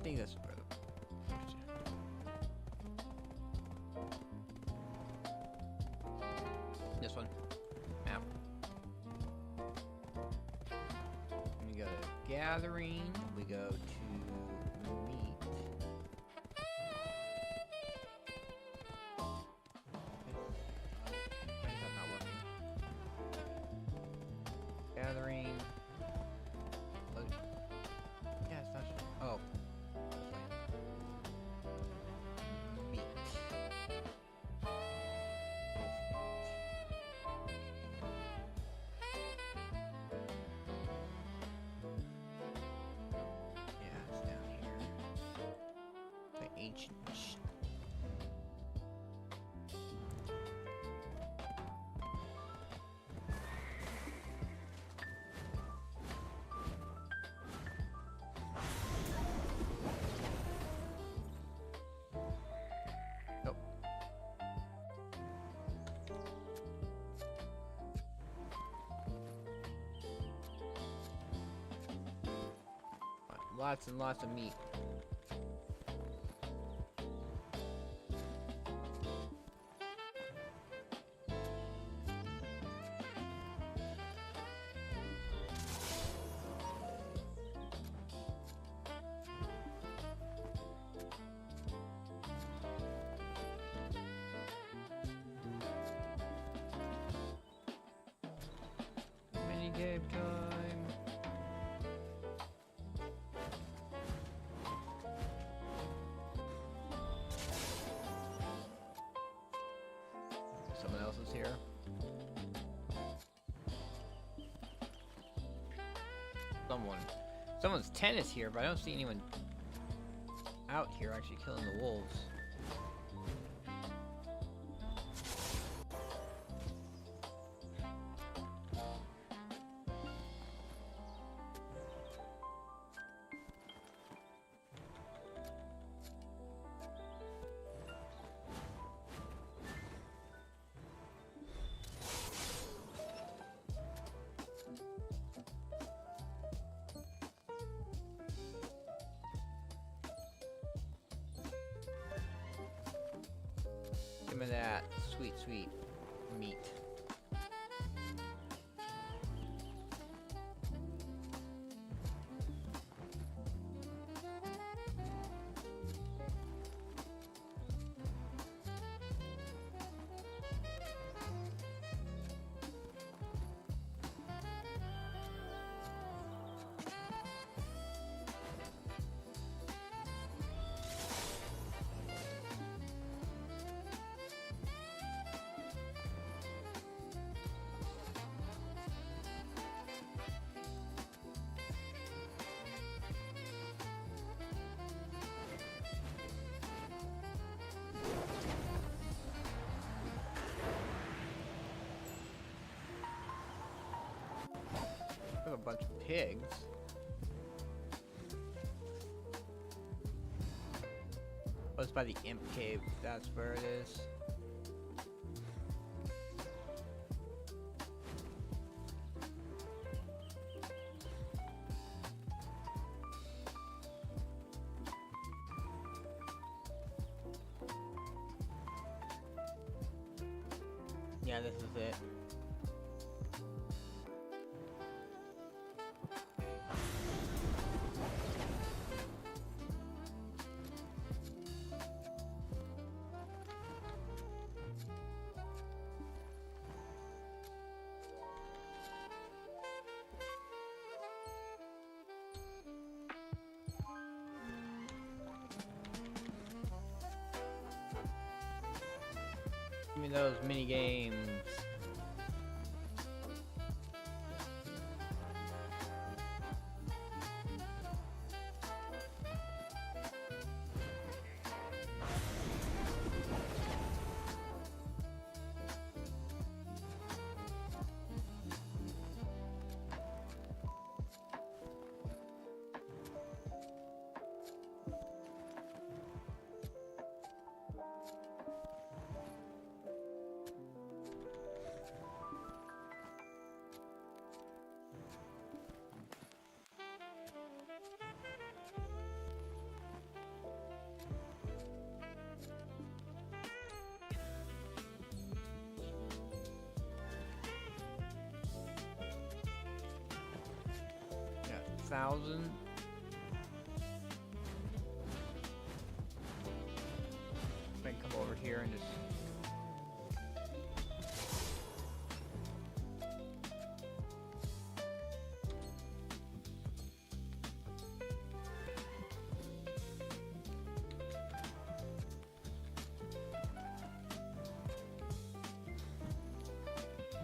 think that's this one. Map. We go to gathering. We go to meat. Why is that not working? Gathering. Load. Yeah, it's not. Oh. Meat. Yeah, it's down here. The ancient. Nope. Lots and lots of meat. Mini game time. Someone else is here. Someone's tent is here, but I don't see anyone out here actually killing the wolves. Give me that sweet, sweet meat. We have a bunch of pigs. Oh, it's by the imp cave. That's where it is. Yeah, this is it. Give me those mini games. 1,000. I can come over here and just...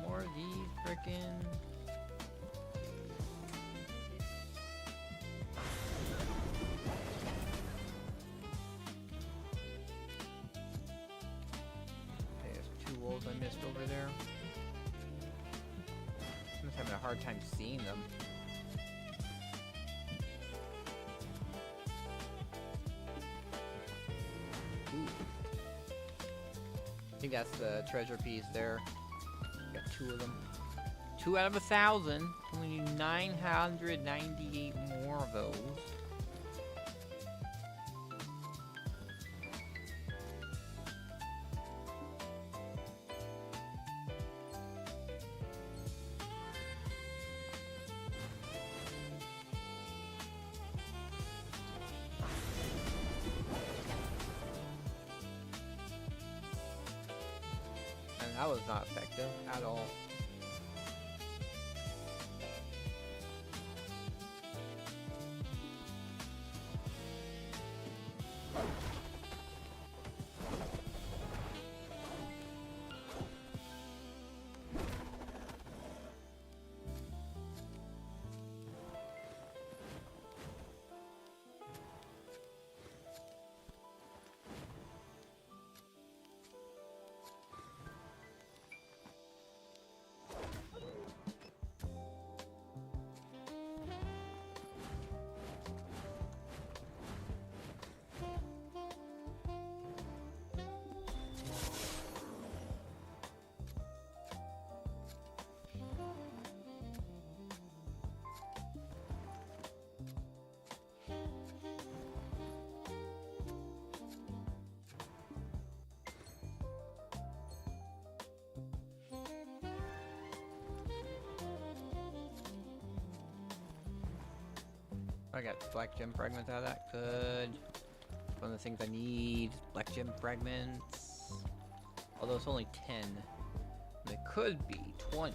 More of these frickin'... Wolves I missed over there. I'm just having a hard time seeing them. Ooh. I think that's the treasure piece there. Got 2 of them. 2 out of 1,000. Only need 998 more of those. That was not effective at all. I got black gem fragments out of that. Good. One of the things I need. Black gem fragments. Although it's only 10. It could be 20.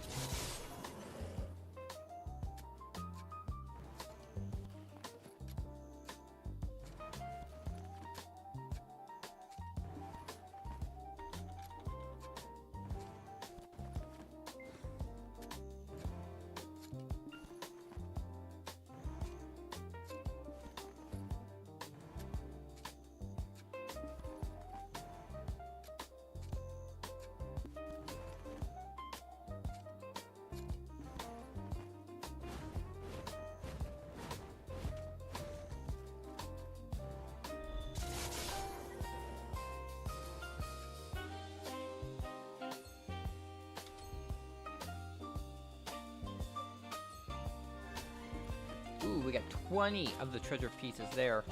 Ooh, we got 20 of the treasure pieces there.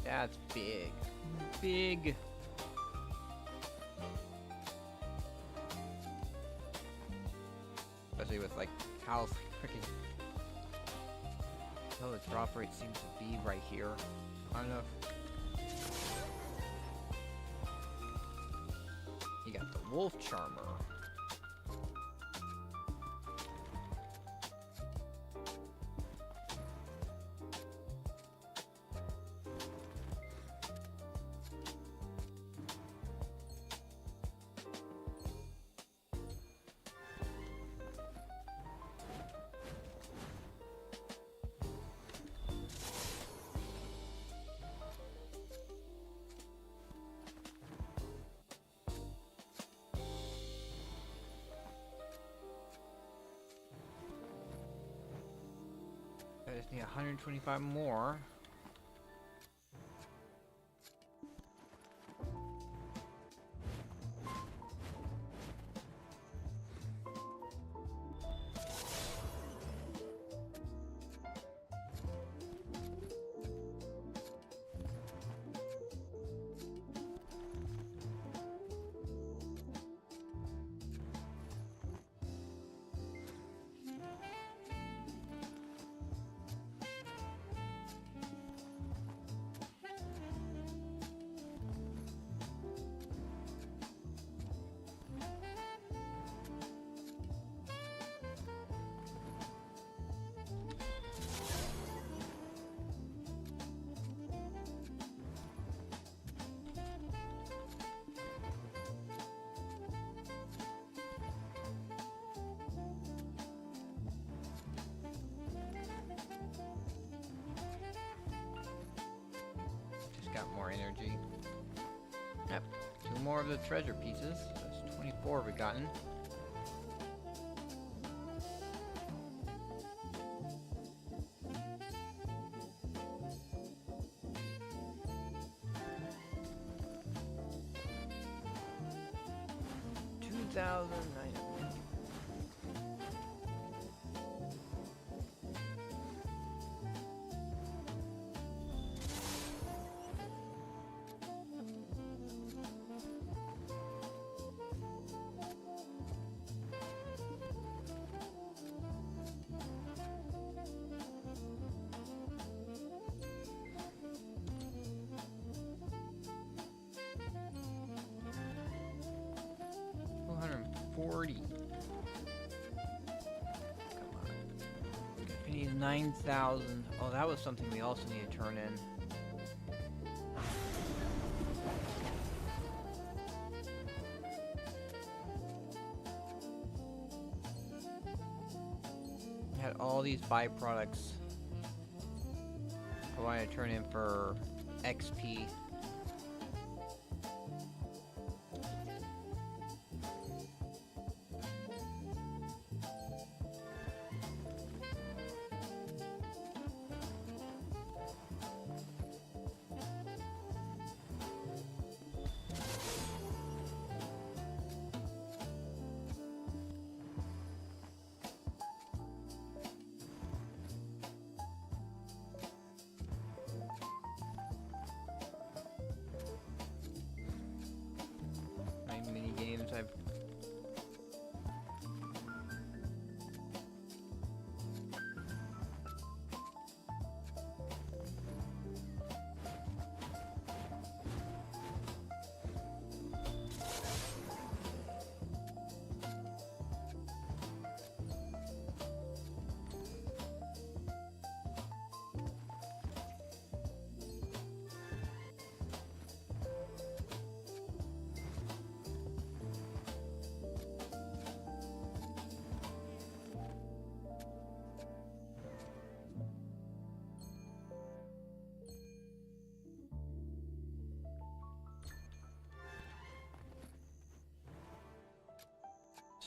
That's big. Big. Especially with, like, how freaking... Oh, the drop rate seems to be right here. I don't know if... You got the wolf charmer. I just need 125 more. more energy. Yep, 2 more of the treasure pieces. That's 24 we've gotten. $240. Come on. We need 9,000. Oh, that was something we also need to turn in. Had all these byproducts I want to turn in for XP. Mini games I've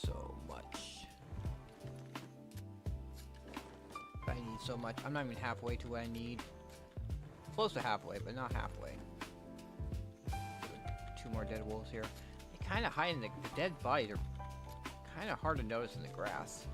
so much. I need so much. I'm not even halfway to what I need. Close to halfway, but not halfway. 2 more dead wolves here. They kind of hide in the dead bodies are kind of hard to notice in the grass.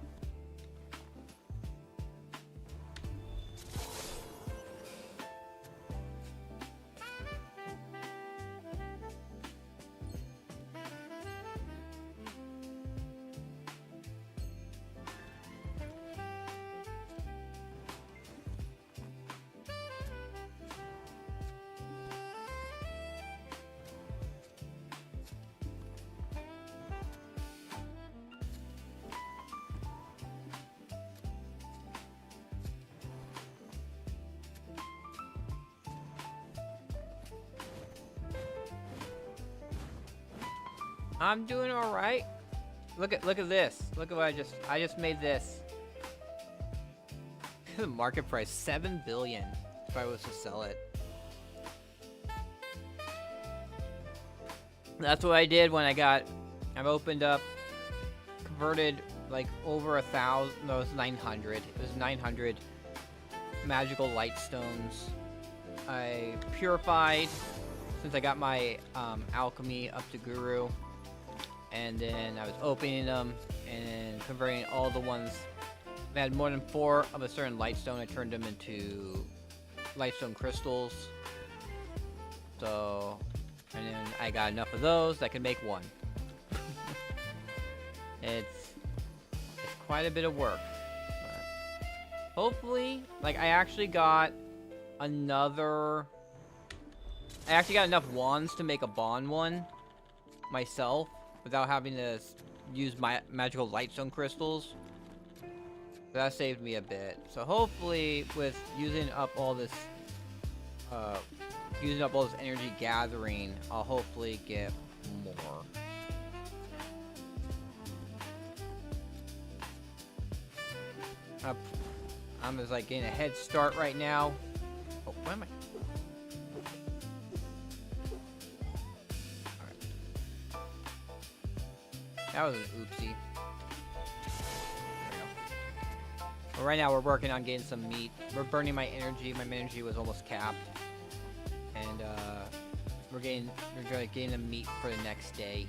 I'm doing all right. Look at this. Look at what I just made this. The market price, 7 billion if I was to sell it. That's what I did when I've opened up, converted like over 1,000, no, it was 900. It was 900 magical light stones. I purified since I got my alchemy up to guru. And then I was opening them and converting all the ones that had more than 4 of a certain lightstone. I turned them into lightstone crystals. So, and then I got enough of those that I could make 1. It's quite a bit of work. But hopefully, like I actually got enough wands to make a bond one myself, without having to use my magical lightstone crystals. That saved me a bit. So hopefully, with using up all this energy gathering, I'll hopefully get more. I'm just like getting a head start right now. Oh, where am I? That was an oopsie. There we go. But right now we're working on getting some meat. We're burning my energy. My energy was almost capped. And we're getting the meat for the next day.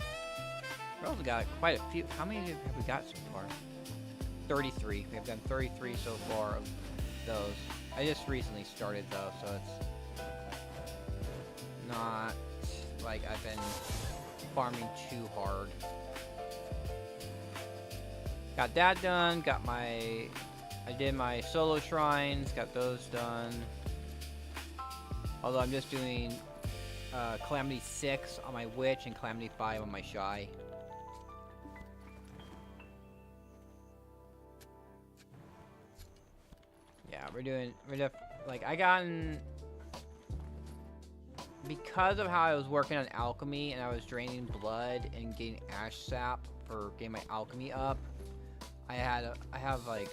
We also got quite a few. How many have we got so far? 33. We have done 33 so far of those. I just recently started though, so it's not like I've been farming too hard. Got that done. I did my solo shrines. Got those done. Although I'm just doing Calamity 6 on my Witch and Calamity 5 on my Shy. Yeah, because of how I was working on alchemy and I was draining blood and getting ash sap for getting my alchemy up, I have like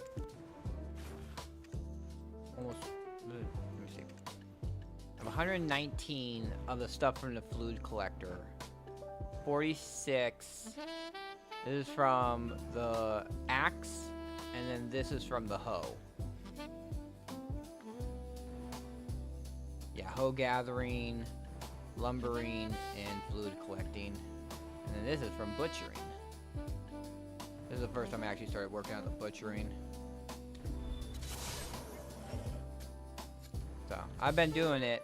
almost, let me see, I have 119 of the stuff from the fluid collector, 46, this is from the axe, and then this is from the hoe. Yeah, hoe gathering, lumbering, and fluid collecting. And then this is from butchering. This is the first time I actually started working on the butchering. So, I've been doing it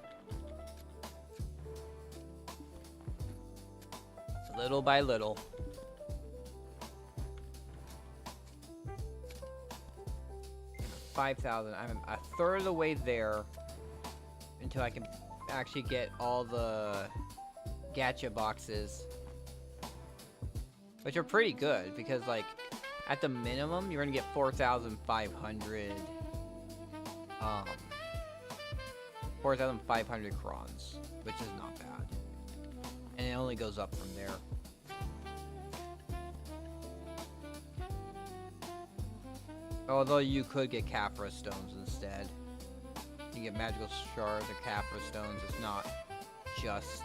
little by little. $5,000. I'm a third of the way there until I can actually get all the gacha boxes, which are pretty good because, like, at the minimum you're gonna get 4,500 4,500 crons, which is not bad, and it only goes up from there. Although you could get Caphra stones instead. You get magical shards or Caphra stones. It's not just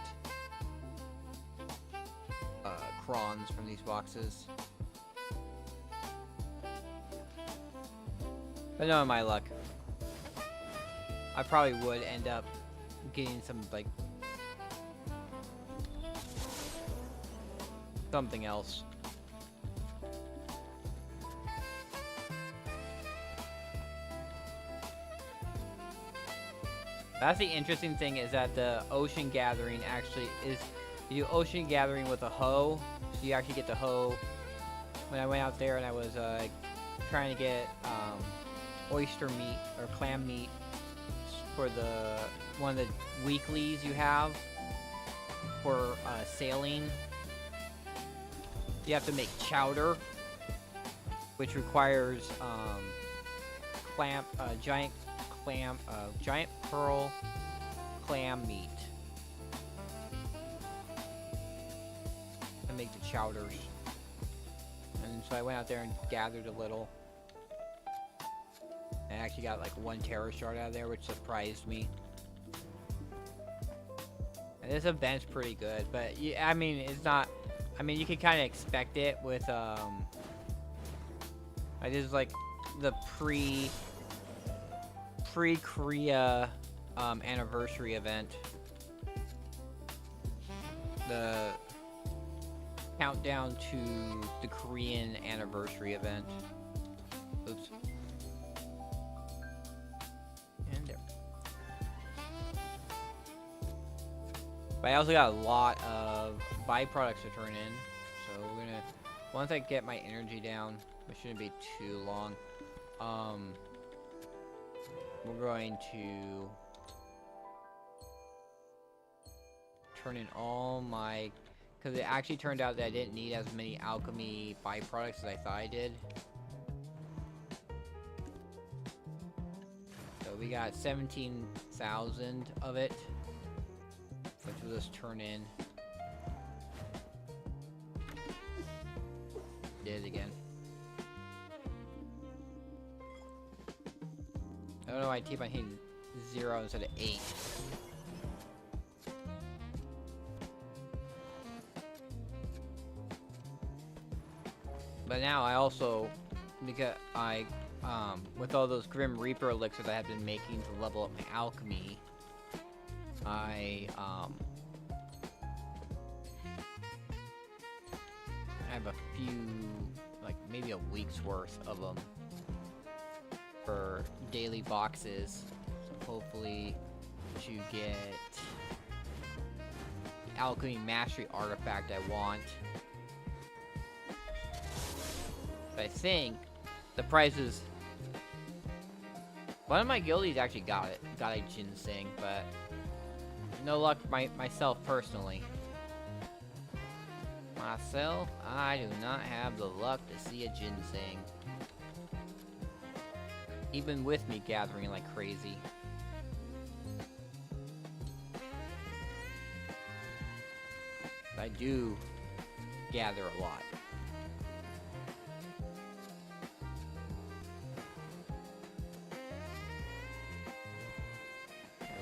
crons from these boxes. But no, my luck, I probably would end up getting some, like, something else. That's the interesting thing, is that the ocean gathering actually is, you do ocean gathering with a hoe, so you actually get the hoe. When I went out there and I was trying to get oyster meat or clam meat for one of the weeklies you have for sailing, you have to make chowder, which requires giant pearl clam meat to make the chowders. And so I went out there and gathered a little. I actually got like 1 terror shard out of there, which surprised me. And this event's pretty good, but yeah, I mean, it's not. I mean, you can kind of expect it with this is like the pre-Korea anniversary event. The countdown to the Korean anniversary event. Oops. And there. But I also got a lot of byproducts to turn in. So we're gonna, once I get my energy down, which shouldn't be too long, we're going to turn in all my, because it actually turned out that I didn't need as many alchemy byproducts as I thought I did. So we got 17,000 of it, which we'll just turn in. Did it again. I don't know why I keep on hitting 0 instead of 8. But now I also, because I, with all those Grim Reaper elixirs I have been making to level up my alchemy, I have a few, like maybe a week's worth of them for daily boxes. So hopefully to get the alchemy mastery artifact I want. But I think the price is... One of my guildies actually got it. Got a ginseng, but no luck myself personally. Myself, I do not have the luck to see a ginseng. Even with me gathering like crazy. I do gather a lot.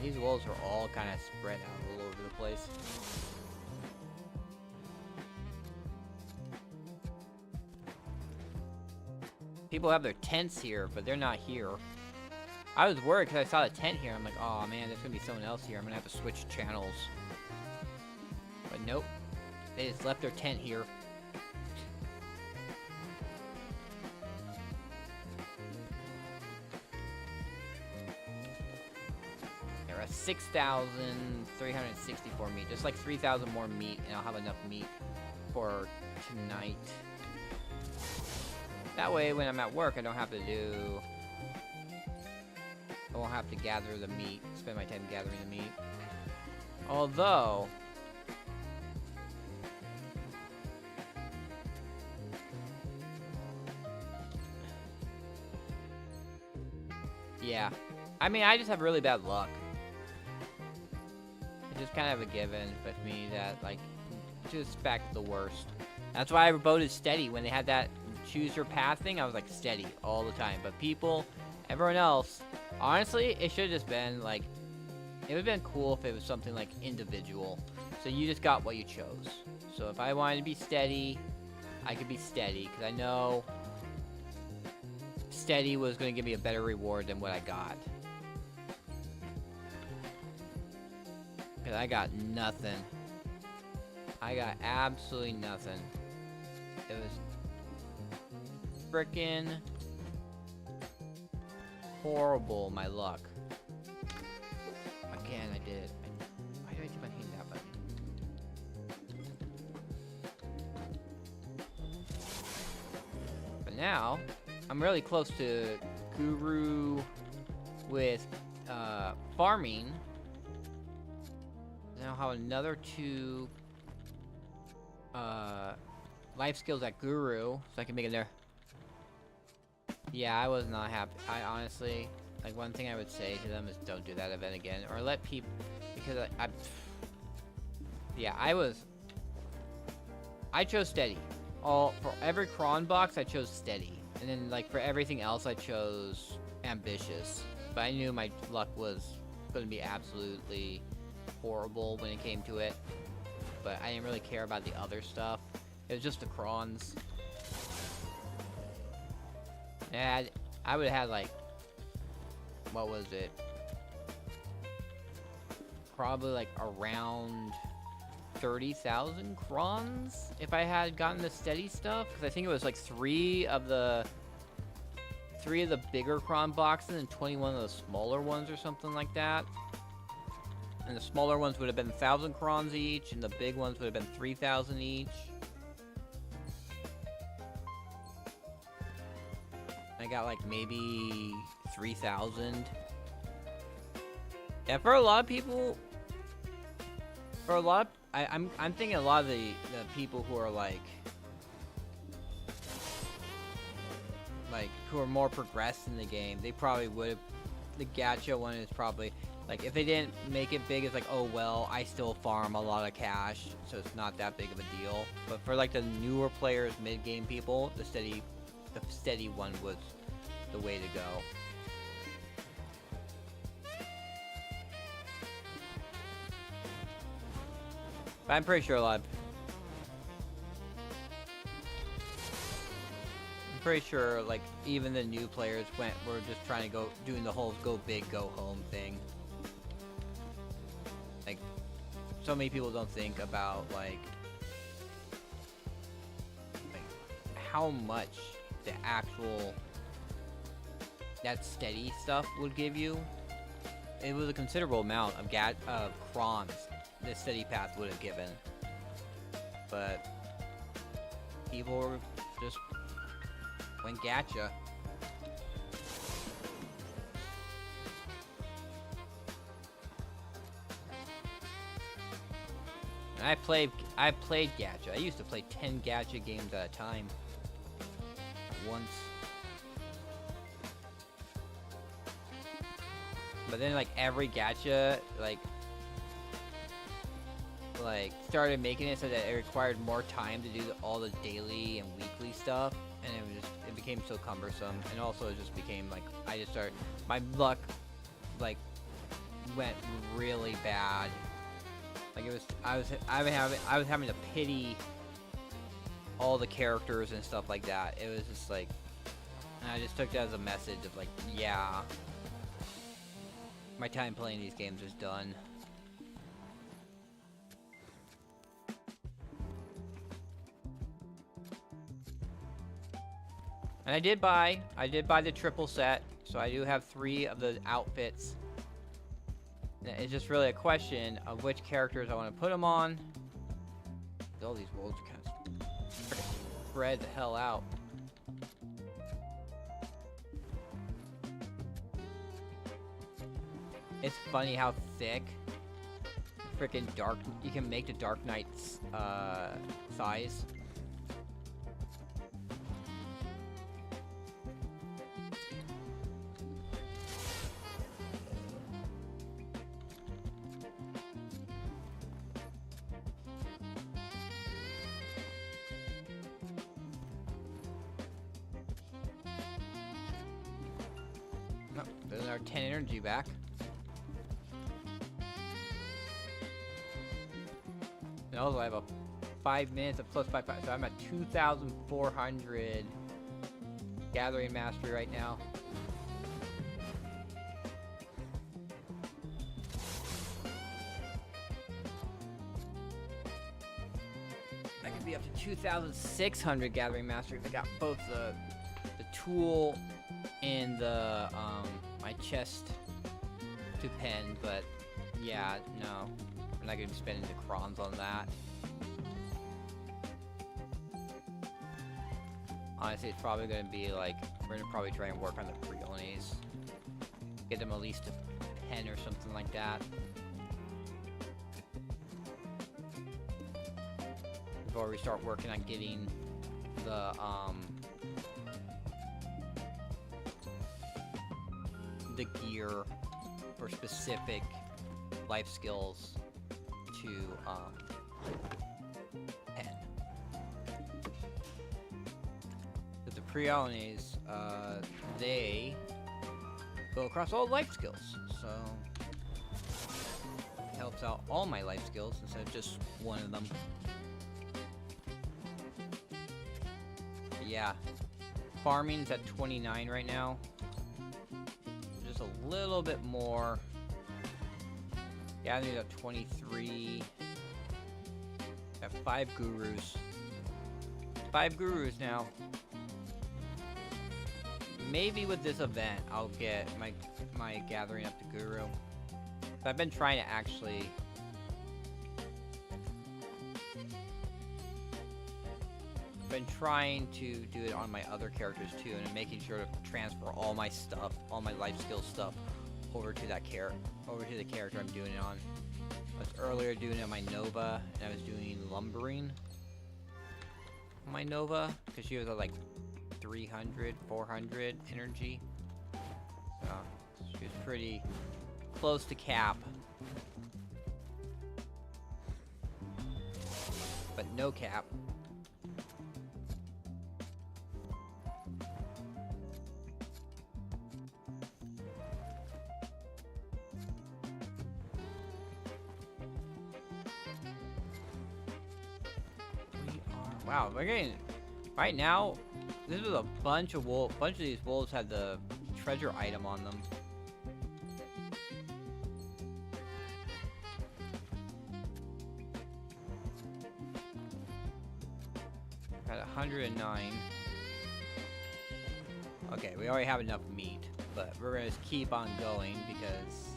These wolves are all kind of spread out all over the place. People have their tents here, but they're not here. I was worried because I saw the tent here. I'm like, oh man, there's gonna be someone else here. I'm gonna have to switch channels. But nope. They just left their tent here. There are 6,364 meat. Just like 3,000 more meat, and I'll have enough meat for tonight. That way, when I'm at work, I don't have to do... I won't have to gather the meat, spend my time gathering the meat. Although... yeah. I mean, I just have really bad luck. It's just kind of a given with me that, like, just expect the worst. That's why I voted steady when they had that choose your path thing. I was like steady all the time. But people, everyone else, honestly, it should have just been like, it would have been cool if it was something like individual. So you just got what you chose. So if I wanted to be steady, I could be steady. Because I know steady was going to give me a better reward than what I got. Because I got nothing. I got absolutely nothing. It was frickin' horrible, my luck. Again, I did. Why did I do my hand that button? But now, I'm really close to Guru with farming. Now I'll have another 2 life skills at Guru, so I can make it there. Yeah, I was not happy. I honestly, like, one thing I would say to them is don't do that event again, or let people, because yeah, I chose steady. For every cron box, I chose steady, and then like for everything else, I chose ambitious. But I knew my luck was going to be absolutely horrible when it came to it. But I didn't really care about the other stuff. It was just the crons. And I would have had like, what was it? Probably like around 30,000 crons if I had gotten the steady stuff. Because I think it was like 3 of the bigger cron boxes and 21 of the smaller ones or something like that. And the smaller ones would have been 1,000 crons each, and the big ones would have been 3,000 each. I got like maybe 3,000. Yeah, for a lot of people, I'm thinking a lot of the people who are like who are more progressed in the game, they probably would have. The gacha one is probably like, if they didn't make it big, it's like, oh well, I still farm a lot of cash, so it's not that big of a deal. But for like the newer players, mid-game people, the steady one was the way to go. But I'm pretty sure a lot of... pretty sure like even the new players were just trying to doing the whole go big, go home thing. Like, so many people don't think about like how much the actual that steady stuff would give you. It was a considerable amount of crons the steady path would have given, but people just went gacha. And I played gacha. I used to play 10 gacha games at a time. Once. But then like every gacha like started making it so that it required more time to do all the daily and weekly stuff, and it became so cumbersome, and also it just became like my luck like went really bad. Like I was having to pity all the characters and stuff like that. It was just like, and I just took that as a message of like, yeah, my time playing these games is done. And I did buy the triple set, so I do have 3 of the outfits. It's just really a question of which characters I want to put them on. All these worlds are kind of spread the hell out. It's funny how thick freaking you can make the Dark Knight's size. Oh, there's our 10 energy back. And also I have a 5 minutes of plus 5, so I'm at 2,400 gathering mastery right now. I could be up to 2,600 gathering mastery if I got both the tool and the my chest to pen, but yeah, no. I'm not gonna be spending the crons on that. Honestly, it's probably gonna be like, we're gonna probably try and work on the Freonies. Get them at least a pen or something like that. Before we start working on getting the gear for specific life skills to pen. But the Freonies, they go across all life skills, so it helps out all my life skills instead of just one of them. But yeah, farming's at 29 right now. Just a little bit more. Gathering at 23. Got 5 gurus. 5 gurus now. Maybe with this event, I'll get my gathering up to guru. I've been trying to actually do it on my other characters too, and making sure to transfer all my stuff, all my life skill stuff, over to the character I'm doing it on. I was earlier doing it on my Nova, and I was doing lumbering on my Nova because she was at like 300, 400 energy. So she was pretty close to cap, but no cap. Wow, we're getting, right now, this was a bunch of wolves. Bunch of these wolves had the treasure item on them. Got 109. Okay, we already have enough meat, but we're gonna just keep on going because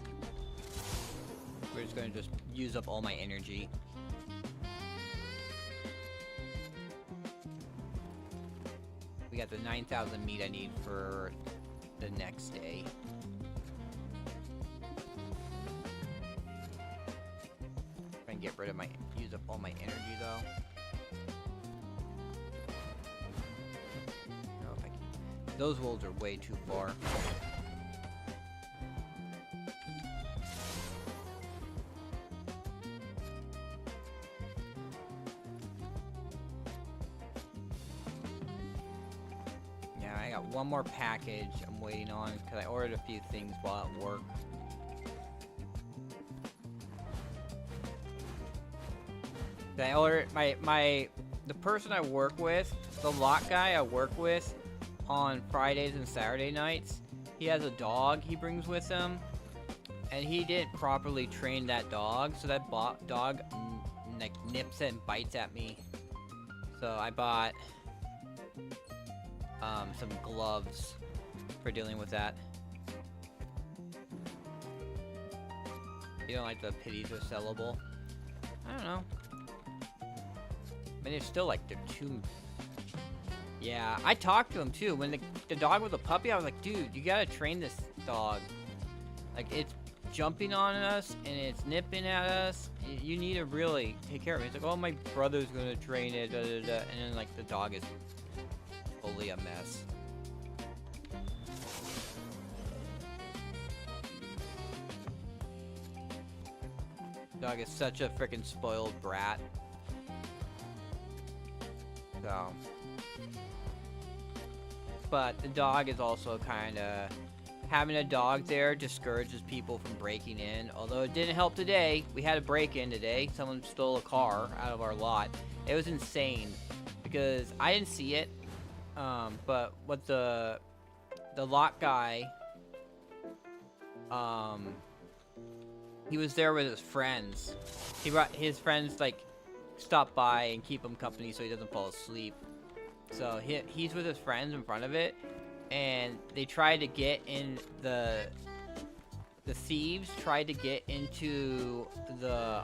we're just gonna just use up all my energy. We got the 9,000 meat I need for the next day. Try and get rid of my, use up all my energy though. No, if I can. Those wolves are way too far. I got one more package I'm waiting on because I ordered a few things while at work. I ordered the person I work with, the lot guy I work with on Fridays and Saturday nights. He has a dog he brings with him, and he didn't properly train that dog, so that dog like nips and bites at me. So I bought some gloves for dealing with that. You don't like the pities are sellable? I don't know. I mean, they're still like, they're too... Yeah, I talked to him too. When the dog was a puppy, I was like, dude, you gotta train this dog. Like, it's jumping on us and it's nipping at us. You need to really take care of it. He's like, oh, my brother's gonna train it, da, da, da. And then like the dog is fully a mess. Dog is such a freaking spoiled brat. So, but the dog is also kind of, having a dog there discourages people from breaking in. Although it didn't help today. We had a break-in today. Someone stole a car out of our lot. It was insane because I didn't see it. But what the lot guy, he was there with his friends. He brought his friends, like, stop by and keep him company so he doesn't fall asleep. So he's with his friends in front of it, and they tried to get in the thieves tried to get into the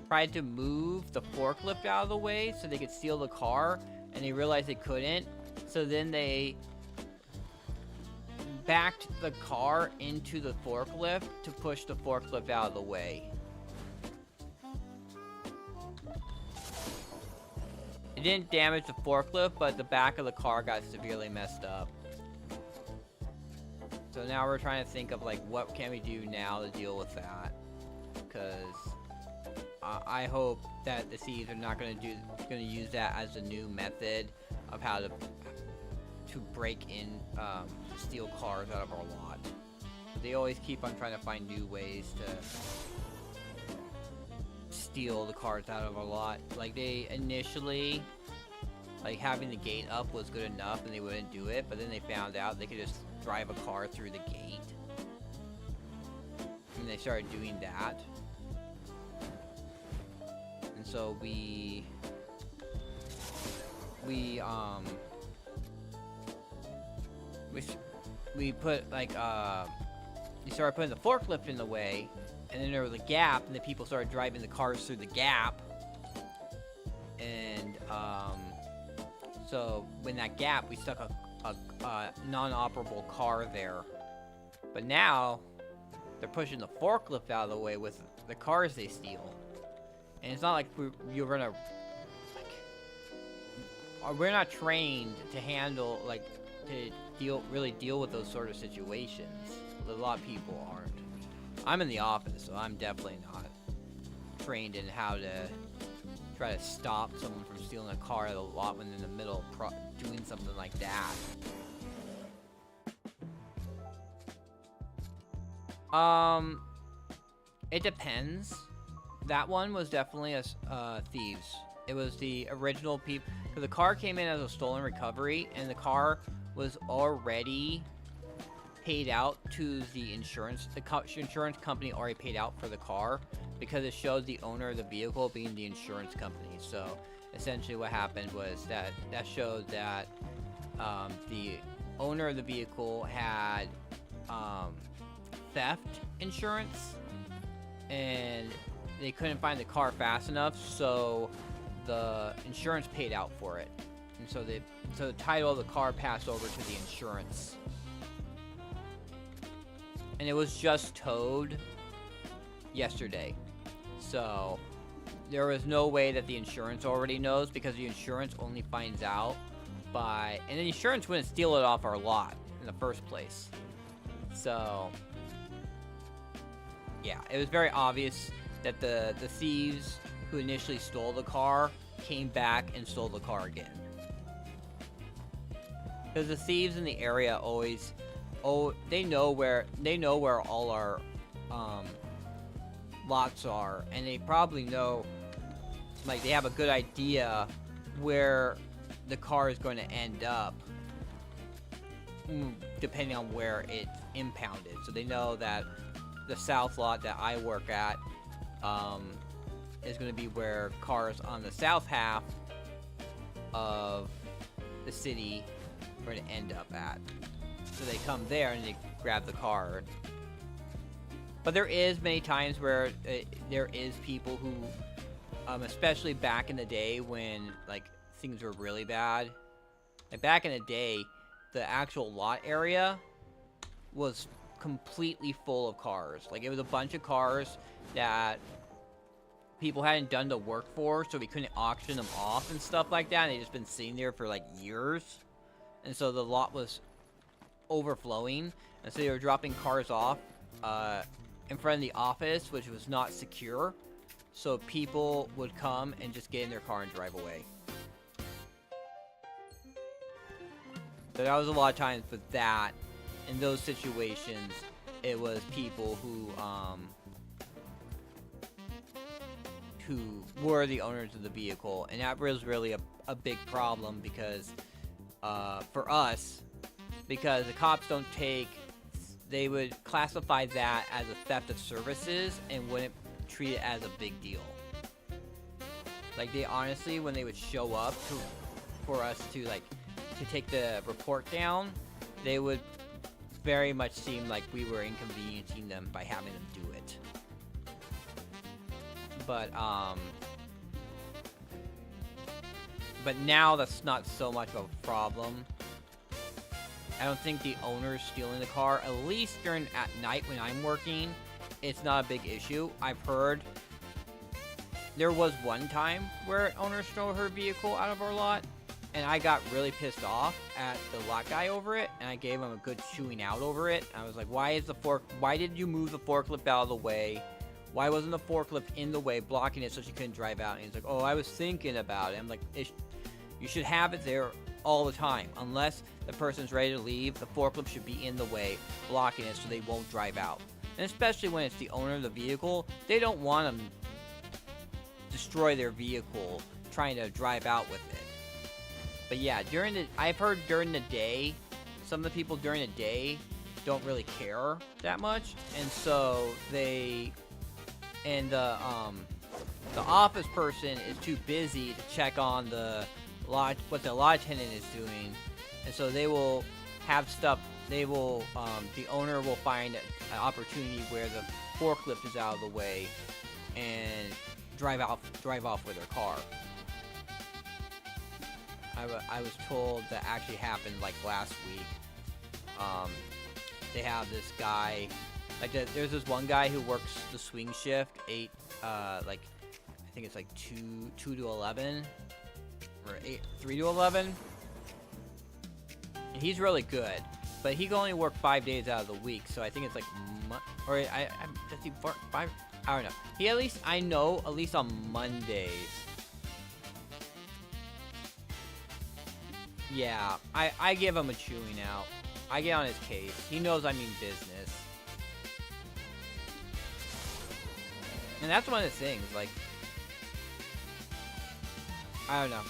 tried to move the forklift out of the way so they could steal the car, and they realized they couldn't. So then they backed the car into the forklift to push the forklift out of the way. It didn't damage the forklift, but the back of the car got severely messed up. So now we're trying to think of, like, what can we do now to deal with that? Because I hope that the thieves are not going to use that as a new method of how to break in, steal cars out of our lot. They always keep on trying to find new ways to steal the cars out of our lot. Like, they initially, like, having the gate up was good enough and they wouldn't do it, but then they found out they could just drive a car through the gate. And they started doing that. And so we put, like, we started putting the forklift in the way, and then there was a gap, and the people started driving the cars through the gap. And, so when that gap, we stuck a non-operable car there. But now, they're pushing the forklift out of the way with the cars they steal. And it's not like you're gonna, like, we're not trained to handle, like, to really deal with those sort of situations. A lot of people aren't. I'm in the office, so I'm definitely not trained in how to try to stop someone from stealing a car out of the lot when they're in the middle of doing something like that. It depends. That one was definitely a thieves. It was the original people, Because the car came in as a stolen recovery, and the car was already paid out to the insurance. The insurance company already paid out for the car because it showed the owner of the vehicle being the insurance company. So essentially what happened was that showed that the owner of the vehicle had theft insurance, and they couldn't find the car fast enough, so the insurance paid out for it. And so the title of the car passed over to the insurance. And it was just towed yesterday. So there was no way that the insurance already knows, because the insurance only finds out by... And the insurance wouldn't steal it off our lot in the first place. So yeah, it was very obvious that the thieves who initially stole the car came back and stole the car again. Because the thieves in the area always... they know where all our lots are, and they probably know, like, they have a good idea where the car is going to end up, depending on where it's impounded. So they know that the south lot that I work at is going to be where cars on the south half of the city are going to end up at. So they come there and they grab the car. But there is many times where there is people who, especially back in the day when, like, things were really bad. Like, back in the day, the actual lot area was completely full of cars. Like, it was a bunch of cars that people hadn't done the work for, so we couldn't auction them off and stuff like that. And they'd just been sitting there for, like, years. And so the lot was overflowing, and so they were dropping cars off in front of the office, which was not secure, so people would come and just get in their car and drive away. So that was a lot of times. But that, in those situations, it was people who were the owners of the vehicle, and that was really a big problem, because for us, because the cops don't take, they would classify that as a theft of services and wouldn't treat it as a big deal. Like, they honestly, when they would show up for us to take the report down, they would very much seem like we were inconveniencing them by having them do it. But now that's not so much of a problem. I don't think the owner's stealing the car, at least at night when I'm working, it's not a big issue. I've heard there was one time where an owner stole her vehicle out of our lot, and I got really pissed off at the lot guy over it, and I gave him a good chewing out over it. I was like, why did you move the forklift out of the way? Why wasn't the forklift in the way, blocking it so she couldn't drive out? And he's like, oh, I was thinking about it. I'm like, you should have it there all the time. Unless the person's ready to leave, the forklift should be in the way, blocking it so they won't drive out. And especially when it's the owner of the vehicle, they don't want to destroy their vehicle trying to drive out with it. But yeah, I've heard during the day, some of the people during the day don't really care that much, and so the office person is too busy to check on what the lot attendant is doing, and so they will have stuff. The owner will find an opportunity where the forklift is out of the way and drive off with their car. I was told that actually happened like last week. They have this guy, there's this one guy who works the swing shift, I think it's like 2 to 11, or 3 to 11. And he's really good, but he can only work 5 days out of the week, so I think it's like, does he work 5? I don't know. He at least on Mondays. Yeah, I give him a chewing out. I get on his case. He knows I mean business. And that's one of the things, like, I don't know.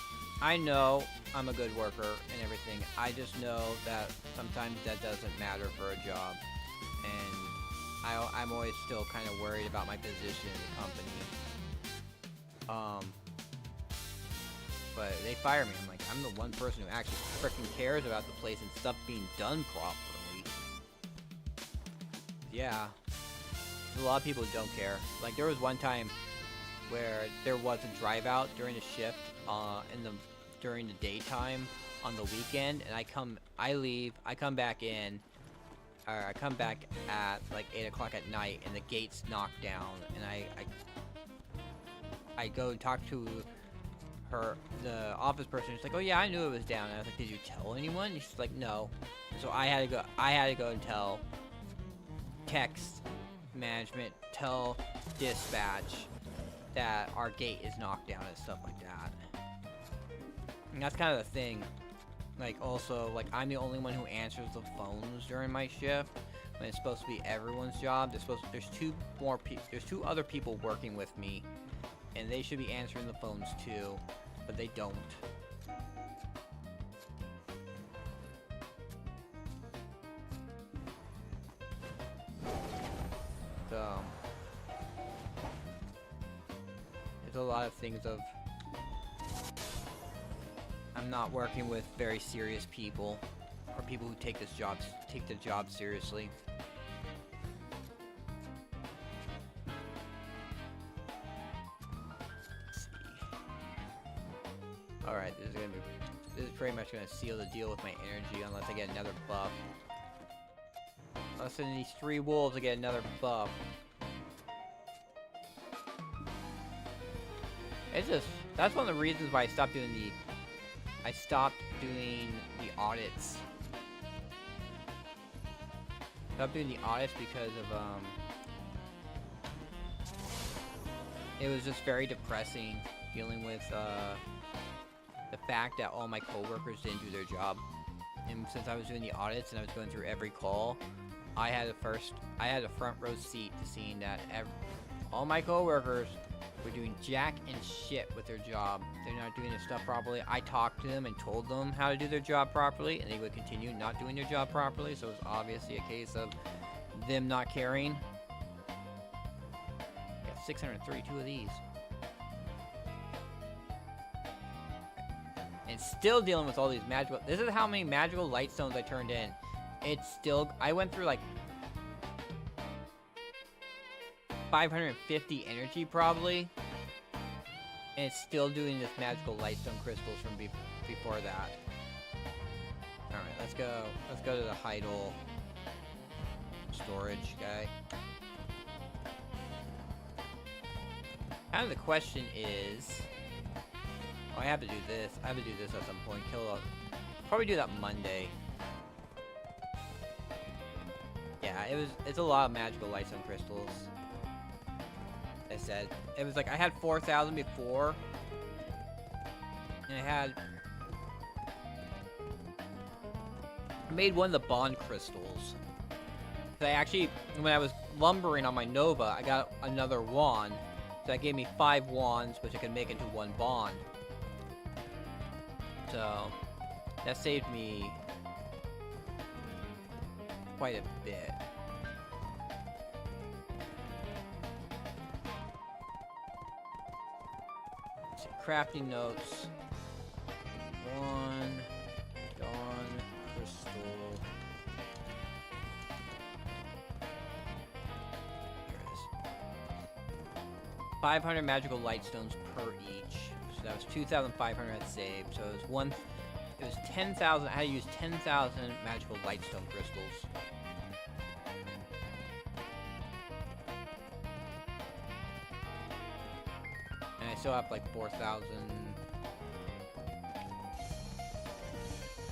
I know I'm a good worker and everything. I just know that sometimes that doesn't matter for a job. And I'm always still kind of worried about my position in the company. But they fire me. I'm like, I'm the one person who actually freaking cares about the place and stuff being done properly. Yeah. There's a lot of people who don't care. Like, there was one time where there was a drive out during the shift, during the daytime on the weekend, and I come back at like 8 o'clock at night, and the gate's knocked down, and I go and talk to the office person. She's like, oh yeah, I knew it was down. And I was like, did you tell anyone? And she's like, no. So I had to go and text management, tell dispatch that our gate is knocked down and stuff like that. And that's kind of the thing. Like, also, like, I'm the only one who answers the phones during my shift when it's supposed to be everyone's job. There's two other people working with me, and they should be answering the phones too, but they don't. So there's a lot of things of I'm not working with very serious people or people who take the job seriously. Let's see. All right, this is pretty much gonna seal the deal with my energy unless I get another buff. Less than these 3 wolves, I get another buff. It's just, that's one of the reasons why I stopped doing the audits. Stopped doing the audits because of, it was just very depressing dealing with, the fact that all my coworkers didn't do their job. And since I was doing the audits and I was going through every call, I had a front row seat to seeing that all my coworkers were doing jack and shit with their job. They're not doing their stuff properly. I talked to them and told them how to do their job properly, and they would continue not doing their job properly, so it was obviously a case of them not caring. I got 632 of these. And still dealing with all these magical... This is how many magical light stones I turned in. It's still... I went through like 550 energy probably, and it's still doing this magical lightstone crystals from before that. All right, let's go to the Heidel storage guy. Kind of the question is, oh, I have to do this. I have to do this at some point. Probably do that Monday. Yeah, it's a lot of magical lightstone crystals. I said it was like I had 4,000 before, and I made one of the bond crystals. So I actually, when I was lumbering on my Nova, I got another wand, so that gave me 5 wands, which I could make into 1 bond. So that saved me quite a bit. Crafting notes. 1 dawn crystal. Here it is. 500 magical light stones per each. So that was 2,500 I'd saved. So it was 10,000. I had to use 10,000 magical light stone crystals. I still have like 4,000.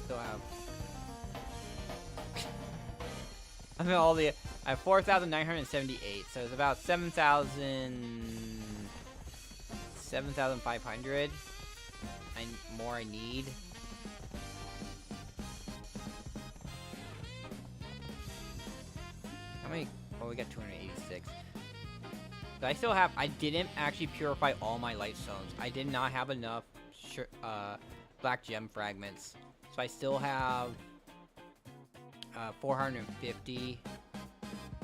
Still have. I mean, I have 4,978. So it's about 7,500. More I need. How many? Oh, we got 286. I still have, I didn't actually purify all my light stones. I did not have enough black gem fragments. So I still have 450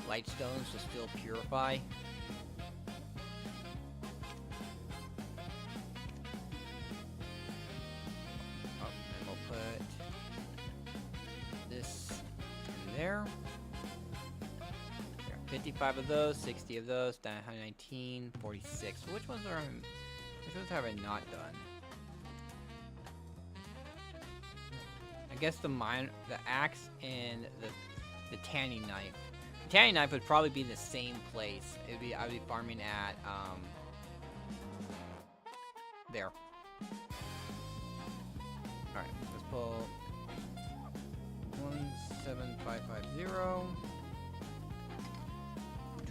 light stones to still purify. Oh, and we'll put this in there. 55 of those, 60 of those, 119, 46. So which ones have I not done? I guess the axe and the tanning knife. The tanning knife would probably be in the same place. I would be farming at there. Alright, let's pull 17550.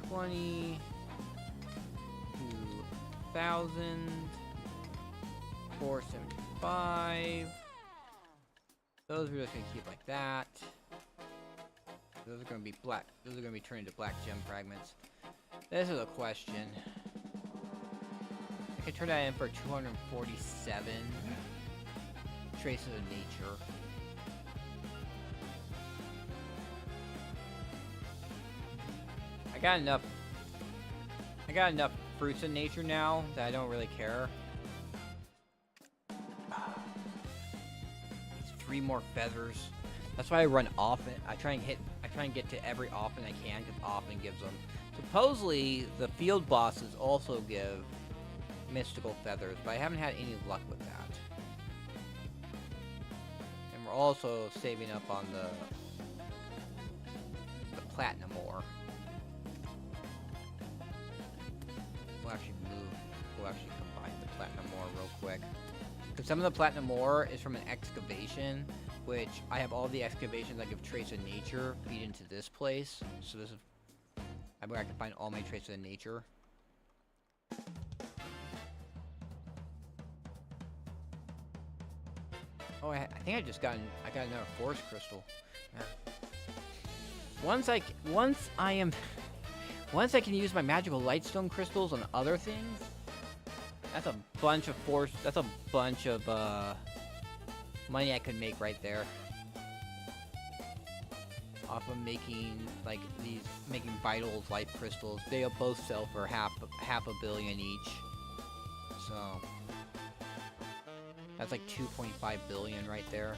20, 2,000, 475. Those we're just gonna keep like that. Those are gonna be black. Those are gonna be turned into black gem fragments. This is a question. I can turn that in for 247 traces of nature. I got enough fruits in nature now that I don't really care. It's 3 more feathers. That's why I run often. I try and get to every often I can, because often gives them. Supposedly the field bosses also give mystical feathers, but I haven't had any luck with that. And we're also saving up on the platinum ore. We'll actually combine the platinum ore real quick. Because some of the platinum ore is from an excavation, which I have all the excavations that give trace of nature feed into this place. So this is where I can find all my traces of nature. Oh, I think I got another forest crystal. Yeah. Once I can use my magical lightstone crystals on other things, that's a bunch of money I could make right there. Off of making making vitals life crystals. They'll both sell for half a billion each. So that's like 2.5 billion right there.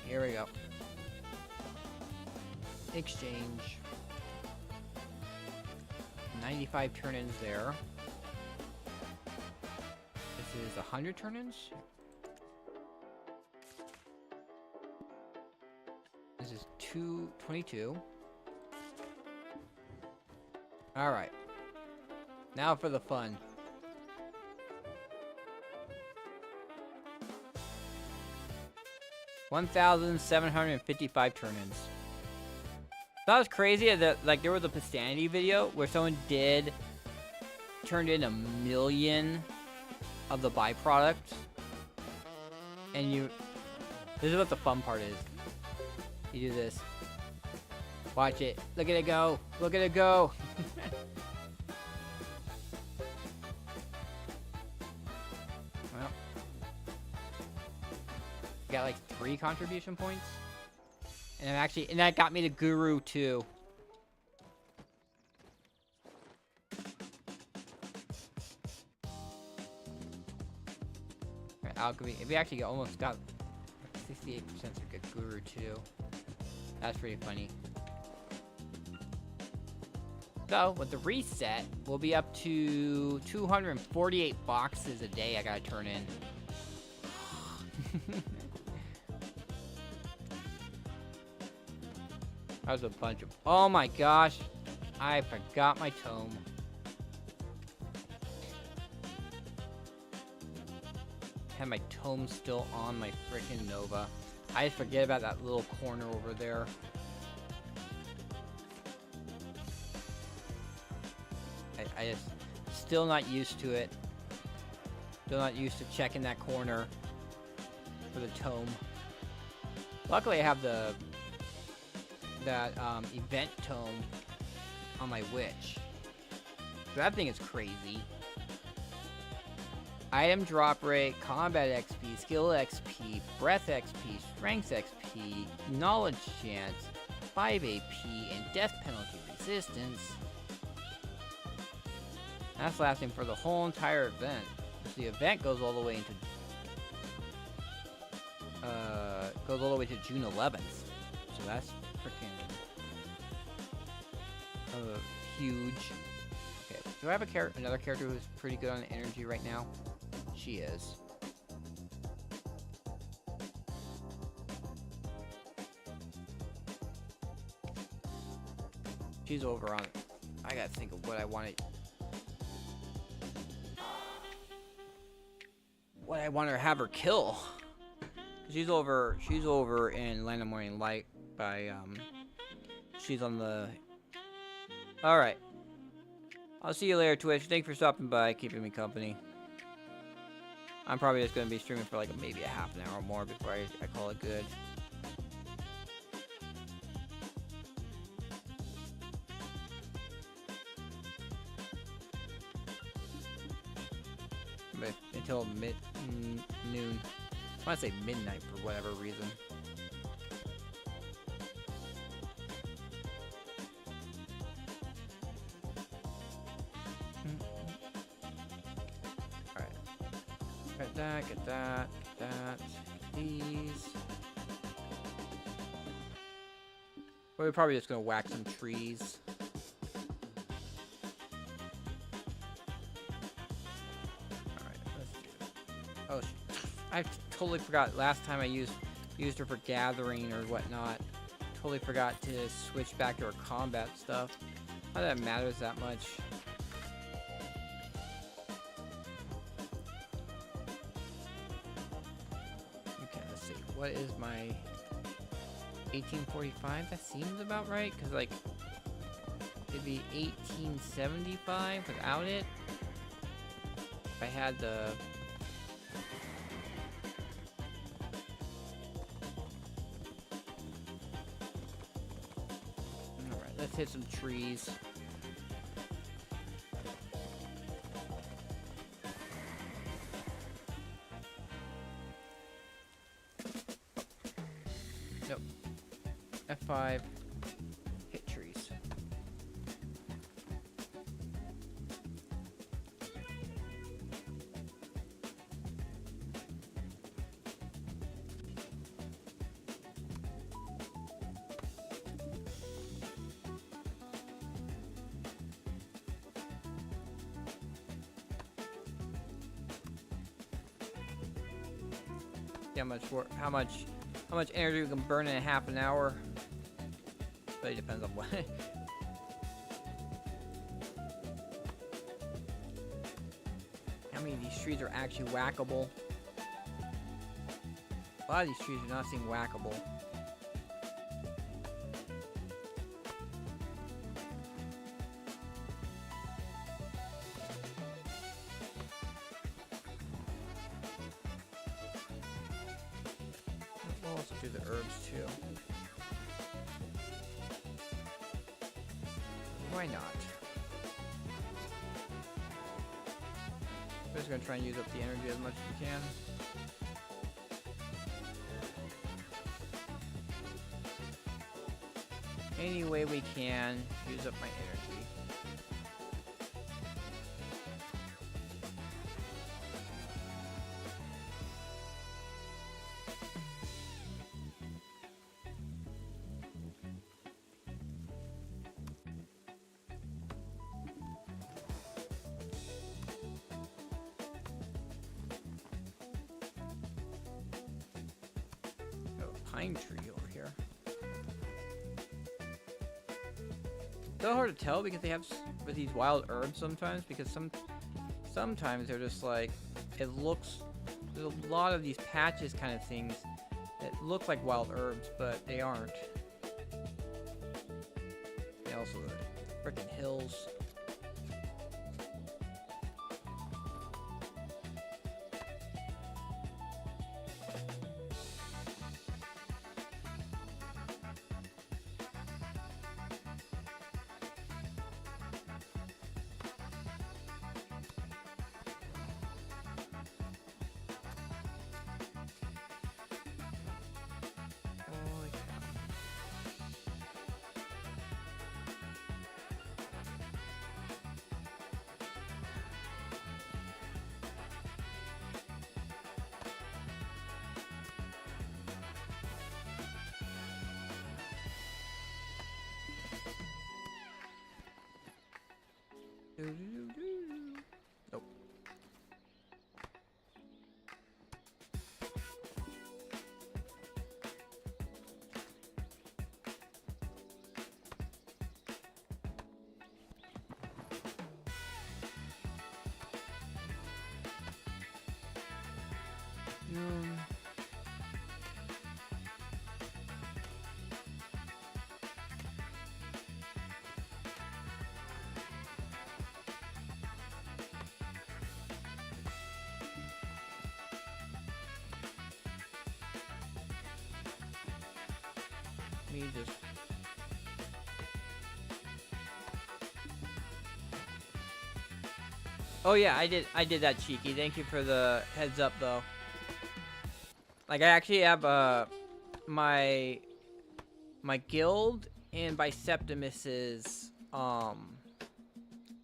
Here we go. Exchange. 95 turn-ins there. This is 100 turn-ins. This is 222. Alright. Now for the fun. $1,755 turn-ins. That was crazy that there was a Pistanity video where someone turned in 1 million of the byproducts. And this is what the fun part is. You do this. Watch it. Look at it go. Look at it go. Well. Got like 3 contribution points. And that got me to Guru too. Right, alchemy. We actually almost got 68% to get Guru too. That's pretty funny. So with the reset, we'll be up to 248 boxes a day I gotta turn in. That was a bunch of... Oh my gosh. I forgot my tome. Had my tome still on my freaking Nova. I just forget about that little corner over there. I just... Still not used to it. Still not used to checking that corner for the tome. Luckily I have the event tome on my witch. That thing is crazy. Item drop rate, combat XP, skill XP, breath XP, strength XP, knowledge chance, 5 AP, and death penalty resistance. That's lasting for the whole entire event. So the event goes all the way into June 11th. So that's freaking huge. Okay, do I have another character who's pretty good on energy right now? She is. She's over on. I gotta think of what I want to. What I want to have her kill. She's over in Land of Morning Light by she's on the. All right. I'll see you later, Twitch. Thanks for stopping by, keeping me company. I'm probably just gonna be streaming for like maybe a half an hour or more before I call it good. But until noon. I want to say midnight for whatever reason. Alright. Get that. These. We're probably just gonna whack some trees. Alright, let's do it. Oh, I totally forgot last time I used her for gathering or whatnot. Totally forgot to switch back to her combat stuff. Not that it matters that much. Okay, let's see. What is my 1845? That seems about right, because like it'd be 1875 without it. If I had the let's hit some trees. Nope. F5. Hit trees. How much energy we can burn in a half an hour. But it depends on what. How many of these trees are actually whackable? A lot of these trees do not seem whackable. We'll also do the herbs too. Why not? We're just gonna try and use up the energy as much as we can. Any way we can, use up my energy. Pine tree over here. It's so hard to tell because they have with these wild herbs sometimes, because sometimes they're just like, it looks, there's a lot of these patches kind of things that look like wild herbs, but they aren't. And also the frickin' hills. Nope. Me just. Oh yeah, I did that, Cheeky. Thank you for the heads up, though. Like, I actually have my guild and Biceptimus's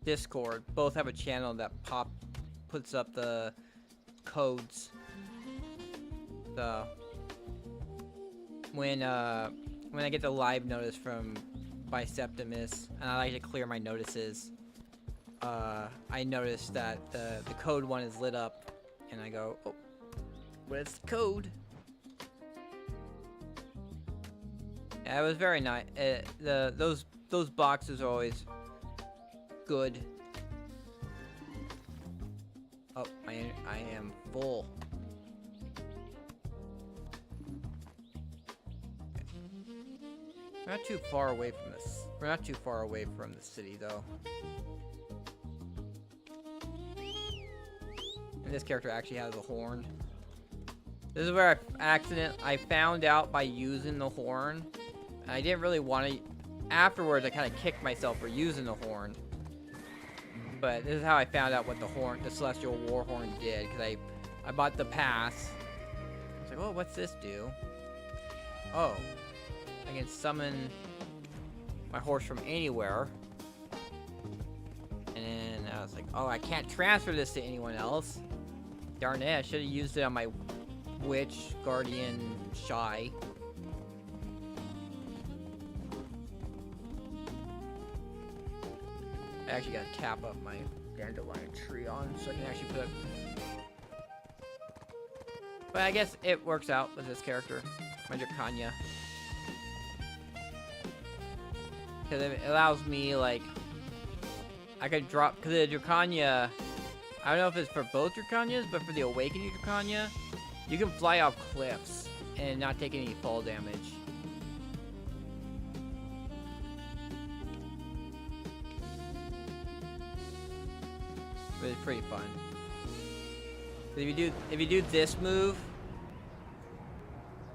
Discord both have a channel that puts up the codes. So when I get the live notice from Biceptimus, and I like to clear my notices, I notice that the code one is lit up, and I go, oh, what's the code? Yeah, it was very nice. Those boxes are always good. Oh, I am full. We're not too far away from this. We're not too far away from the city, though. And this character actually has a horn. This is where I found out by using the horn. And I didn't really want to. Afterwards, I kind of kicked myself for using the horn. But this is how I found out what the Celestial War Horn did. Because I bought the pass. I was like, oh, what's this do? Oh. I can summon my horse from anywhere. And then I was like, oh, I can't transfer this to anyone else. Darn it, I should have used it on my Witch, Guardian, Shy. I actually gotta tap up my dandelion tree on so I can actually put. But I guess it works out with this character, my Dracania. Because it allows me, like, I could drop, because the Dracania, I don't know if it's for both Dracanias, but for the Awakening Dracania, you can fly off cliffs and not take any fall damage. But it's pretty fun. If you do this move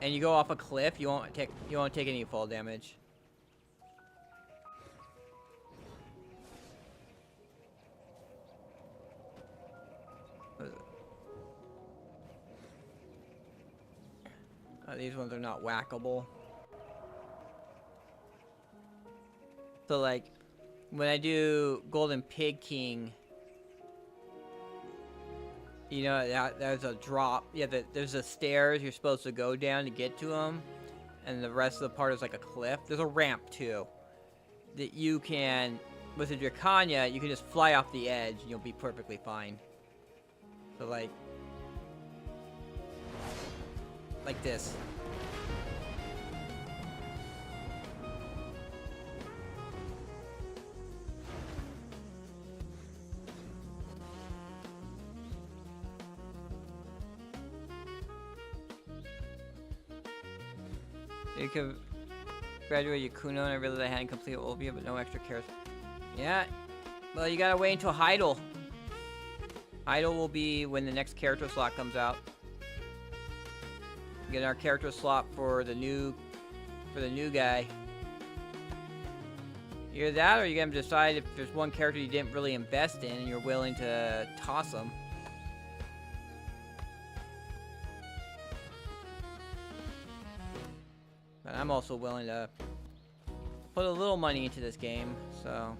and you go off a cliff, you won't take any fall damage. These ones are not whackable. So like, when I do Golden Pig King, you know, there's a drop. Yeah, there's a stairs you're supposed to go down to get to them. And the rest of the part is like a cliff. There's a ramp too. That you can, with the Dracania, you can just fly off the edge and you'll be perfectly fine. So like this. You could graduate Yakuno and I really I hadn't completed Olvia, but no extra cares. Yeah, well you gotta wait until Heidel. Heidel will be when the next character slot comes out. Get our character slot for the new guy. Either that, or you're gonna decide if there's one character you didn't really invest in and you're willing to toss them. But I'm also willing to put a little money into this game, so.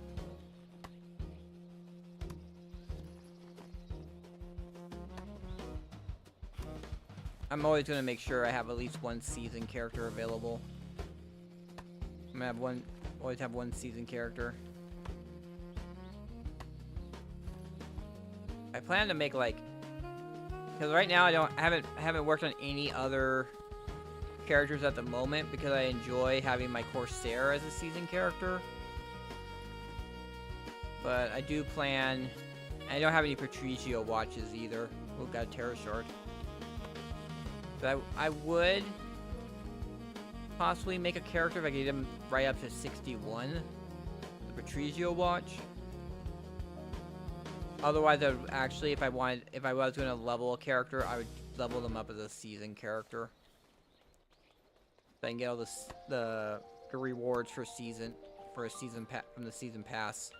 I'm always going to make sure I have at least one seasoned character available. I'm going to always have one seasoned character. I plan to make like, because right now I haven't worked on any other characters at the moment because I enjoy having my Corsair as a season character. But I do plan. I don't have any Patricio watches either. Oh, got a Terra Shard. But I would possibly make a character if I get him right up to 61. The Patricio watch. Otherwise, I would actually, if I was going to level a character, I would level them up as a season character. So I can get all the rewards for a season from the season pass.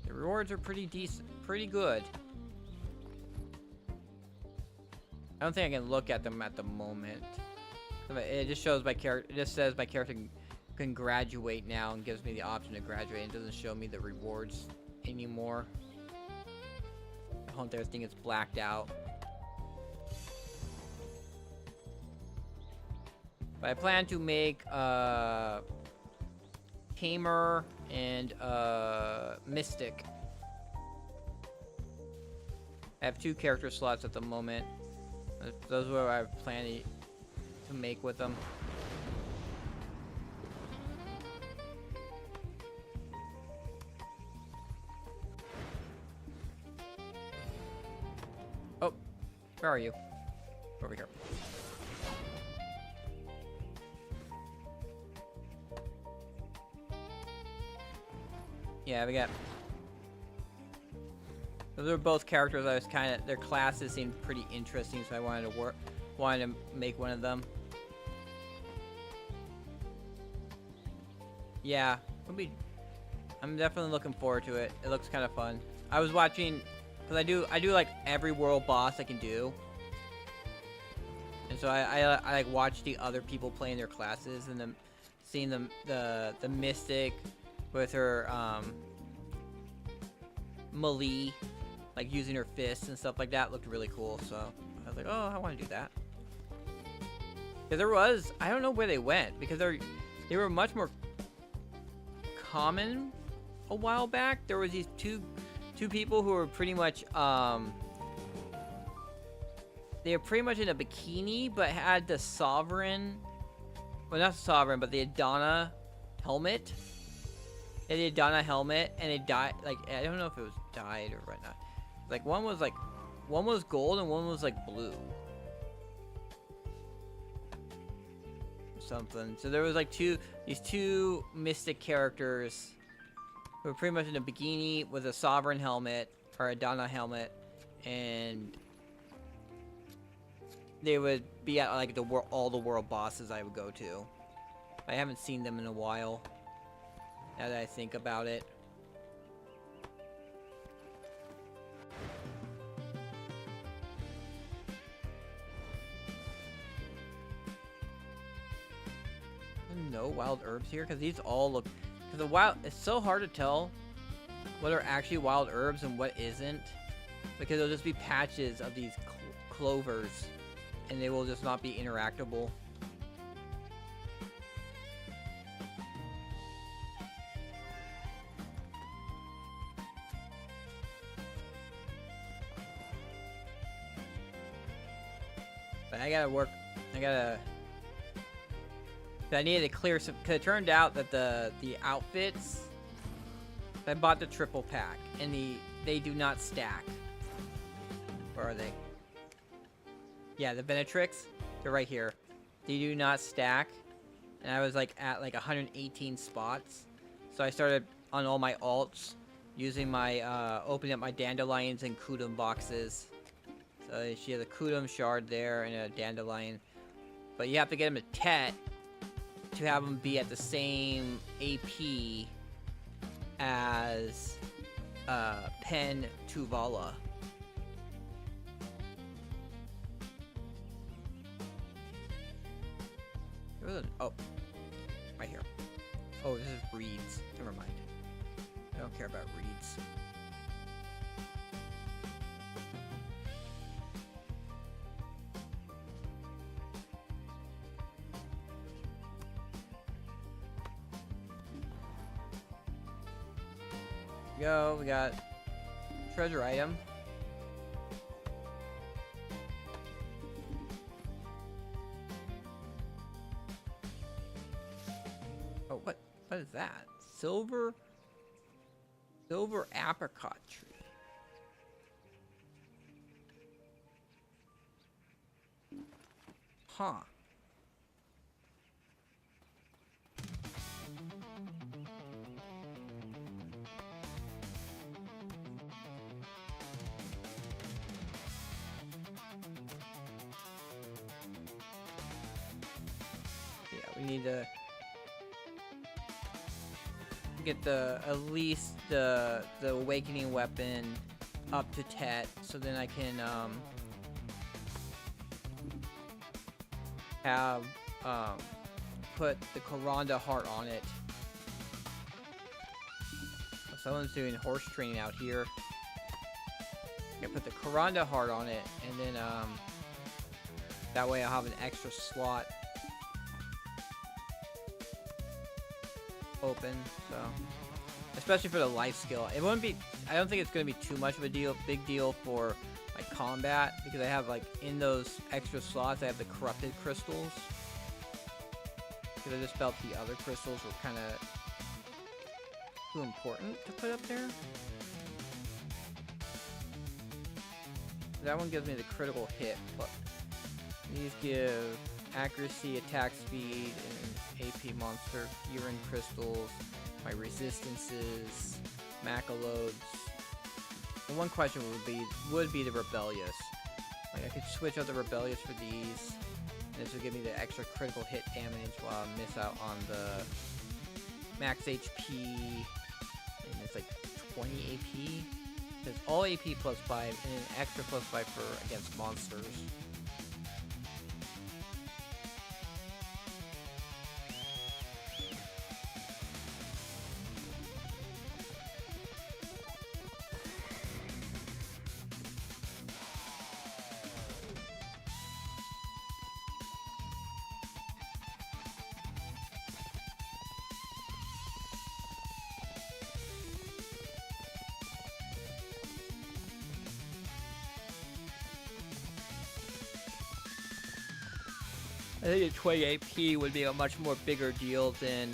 The rewards are pretty decent, pretty good. I don't think I can look at them at the moment. It just shows my character. It just says my character can graduate now and gives me the option to graduate. It doesn't show me the rewards anymore. The whole entire thing is blacked out. But I plan to make Tamer and Mystic. I have 2 character slots at the moment. Those are what I plan to make with them. Oh, where are you? Over here. Yeah, we got. Those are both characters I was their classes seemed pretty interesting, so I wanted to make one of them. Yeah, I'm definitely looking forward to it. It looks kind of fun. I was watching, cause I do like every world boss I can do, and so I like watch the other people playing their classes and then seeing the Mystic with her melee, like using her fists and stuff like that, looked really cool. So I was like, oh, I want to do that. Cause I don't know where they went because they were much more common a while back. There was these two people who were pretty much they were pretty much in a bikini but had the Sovereign, well, not the Sovereign, but the Adana helmet. They had the Adana helmet and it died, like, I don't know if it was dyed or whatnot. Like one was gold and one was like blue. Something. So there was like these two Mystic characters who were pretty much in a bikini with a Sovereign helmet or a Dana helmet, and they would be at like all the world bosses I would go to. I haven't seen them in a while. Now that I think about it. No wild herbs here because these all look. Because the wild, it's so hard to tell what are actually wild herbs and what isn't, because it'll just be patches of these clovers, and they will just not be interactable. But I gotta work. I needed to clear some, because it turned out that the outfits, I bought the triple pack, and they do not stack. Where are they? Yeah, the Venetrix, they're right here. They do not stack, and I was like at like 118 spots. So I started on all my alts, using my, opening up my Dandelions and Kudum boxes. So she has a Kudum shard there and a Dandelion. But you have to get them to Tet to have them be at the same AP as Pen Tuvala. Oh, right here. Oh, this is reeds. Never mind. I don't care about reeds. Go. We got treasure item. Oh, what is that? Silver apricot tree. Huh. Yeah, we need to get at least the awakening weapon up to Tet, so then I can have put the Karanda heart on it. Someone's doing horse training out here. I put the Karanda heart on it, and then that way I'll have an extra slot open. So, especially for the life skill, it wouldn't be. I don't think it's going to be too much of a big deal for like combat, because I have like in those extra slots I have the corrupted crystals. Because I just felt the other crystals were kind of too important to put up there. That one gives me the critical hit, but these give accuracy, attack speed, and AP monster, urine crystals, my resistances, Maca loads. The one question would be the rebellious. Like I could switch out the rebellious for these, and this would give me the extra critical hit damage while I miss out on the max HP, and it's like 20 AP. It's all AP plus 5 and an extra plus 5 for against monsters. I think a 20 AP would be a much more bigger deal than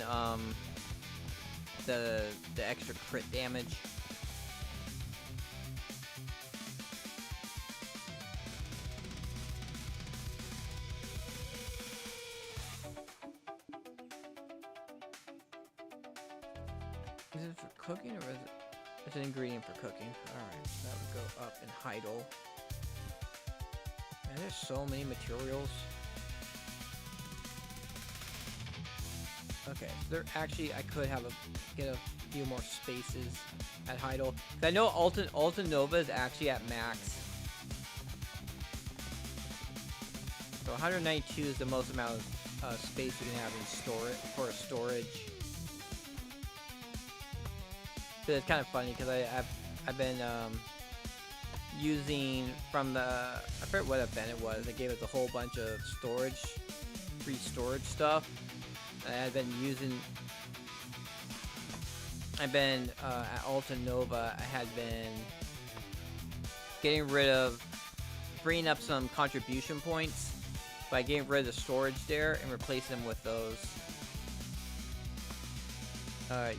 the extra crit damage. Is it for cooking, or is it? It's an ingredient for cooking. Alright, that would go up in Heidel. Man, there's so many materials. Okay, so there actually I could have get a few more spaces at Heidel. I know Alta Nova is actually at max. So 192 is the most amount of space you can have in storage. So it's kind of funny because I've been using from the, I forget what event it was. They gave us a whole bunch of free storage stuff. I've been at Alta Nova, I had been freeing up some contribution points by getting rid of the storage there and replacing them with those.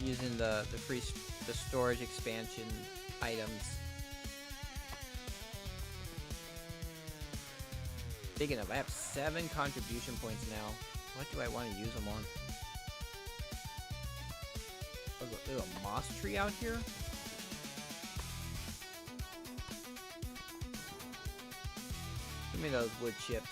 Using the storage expansion items. Speaking of, I have 7 contribution points now. What do I want to use them on? There's a moss tree out here? Give me those wood chips.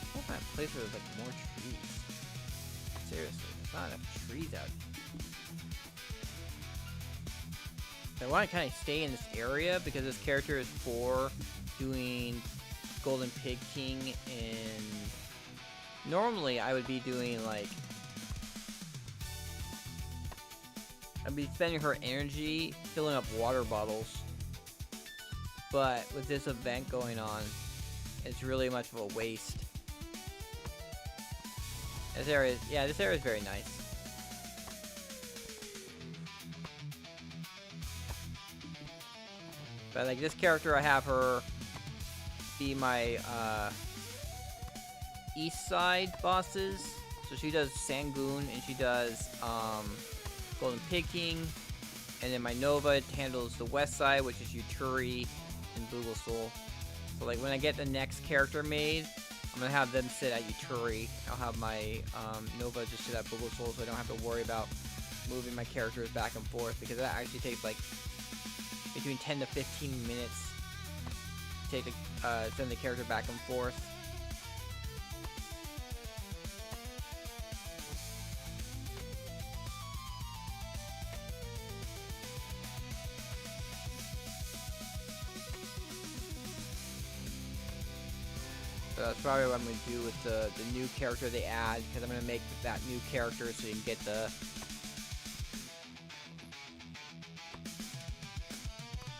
I want to find a place where there's like more trees. Seriously, there's not enough trees out here. I want to kind of stay in this area because this character is for doing Golden Pig King, and normally I would be doing like, I'd be spending her energy filling up water bottles, but with this event going on, it's really much of a waste. This area, yeah, this area is very nice. But like this character, I have her be my east side bosses. So she does Sangoon and she does Golden Pig King, and then my Nova handles the west side, which is Yuturi and Boogle. So like when I get the next character made, I'm gonna have them sit at Yuturi. I'll have my Nova just sit at Boogle, so I don't have to worry about moving my characters back and forth, because that actually takes like between 10 to 15 minutes to take the, send the character back and forth. So that's probably what I'm going to do with the new character they add, because I'm going to make that new character so you can get the...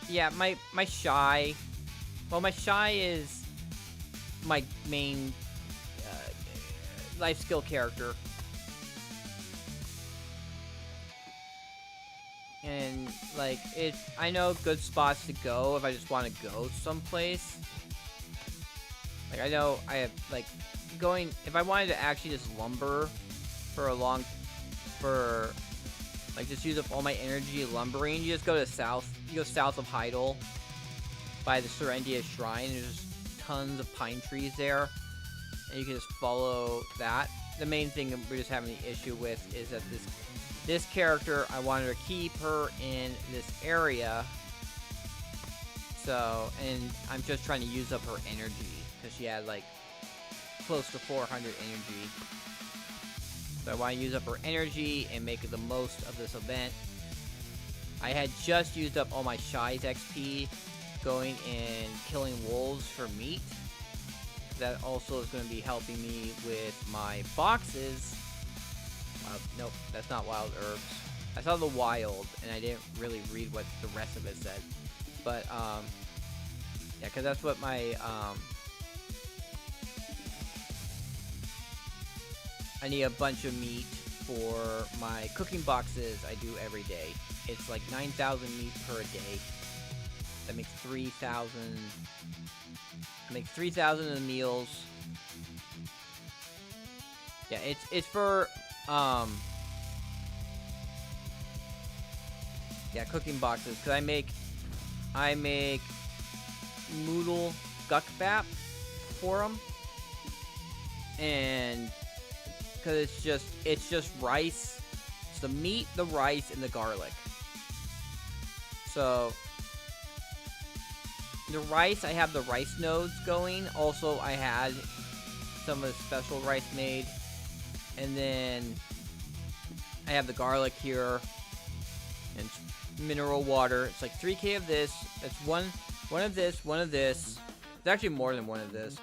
Yeah, my Shy... Well, my Shy is my main life skill character. And, like, I know good spots to go if I just want to go someplace. Like, I know I have, like, going... If I wanted to actually just lumber for a long... For... Like, just use up all my energy lumbering, you just go to south. You go south of Heidel by the Serendia Shrine. There's tons of pine trees there, and you can just follow that. The main thing we're just having the issue with is that this character, I wanted to keep her in this area. So, and I'm just trying to use up her energy, because she had, like, close to 400 energy. So I want to use up her energy and make the most of this event. I had just used up all my Shy's XP going and killing wolves for meat. That also is going to be helping me with my boxes. Nope, that's not wild herbs. I saw the wild, and I didn't really read what the rest of it said. But, yeah, because that's what my, I need a bunch of meat for my cooking boxes I do every day. It's like 9,000 meat per day. That makes 3,000. I make 3,000 of the meals. Yeah, it's for yeah, cooking boxes, because I make noodle gukbap for them, and because it's just rice. It's the meat, the rice, and the garlic. So the rice, I have the rice nodes going. Also, I had some of the special rice made, and then I have the garlic here and mineral water. It's like 3K of this. That's one of this, one of this. It's actually more than one of this,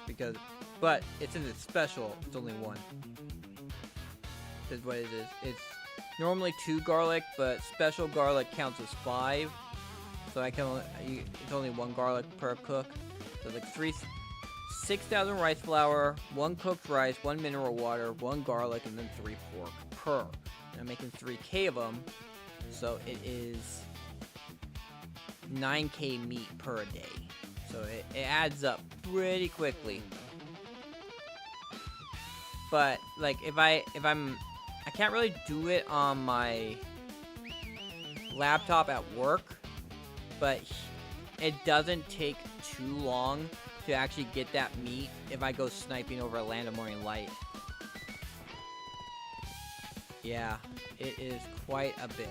but it's in the special. It's only one. Is what it is. It's normally 2 garlic, but special garlic counts as 5. So it's only 1 garlic per cook. So like 6,000 rice flour, 1 cooked rice, 1 mineral water, 1 garlic, and then 3 pork per. And I'm making 3K of them, so it is 9K meat per day. So it adds up pretty quickly. But like if I can't really do it on my laptop at work, but it doesn't take too long to actually get that meat if I go sniping over a Land of Morning Light. Yeah, it is quite a bit.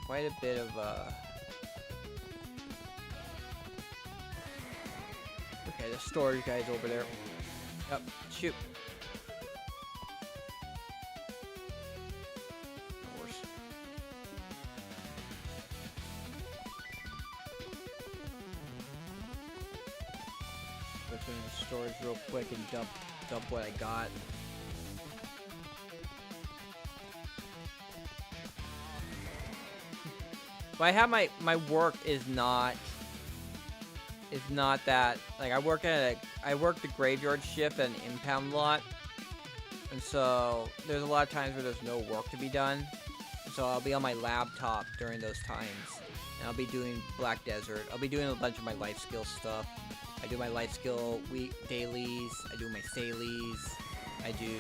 Quite a bit of, Okay, the storage guy's over there. Yep, shoot. Of course. Let's go into storage real quick and dump what I got. But I have my work is not is not that, like, I work the graveyard shift at an impound lot, and so there's a lot of times where there's no work to be done, so I'll be on my laptop during those times, and I'll be doing Black Desert. I'll be doing a bunch of my life skill stuff. I do my life skill dailies, I do my dailies, I do,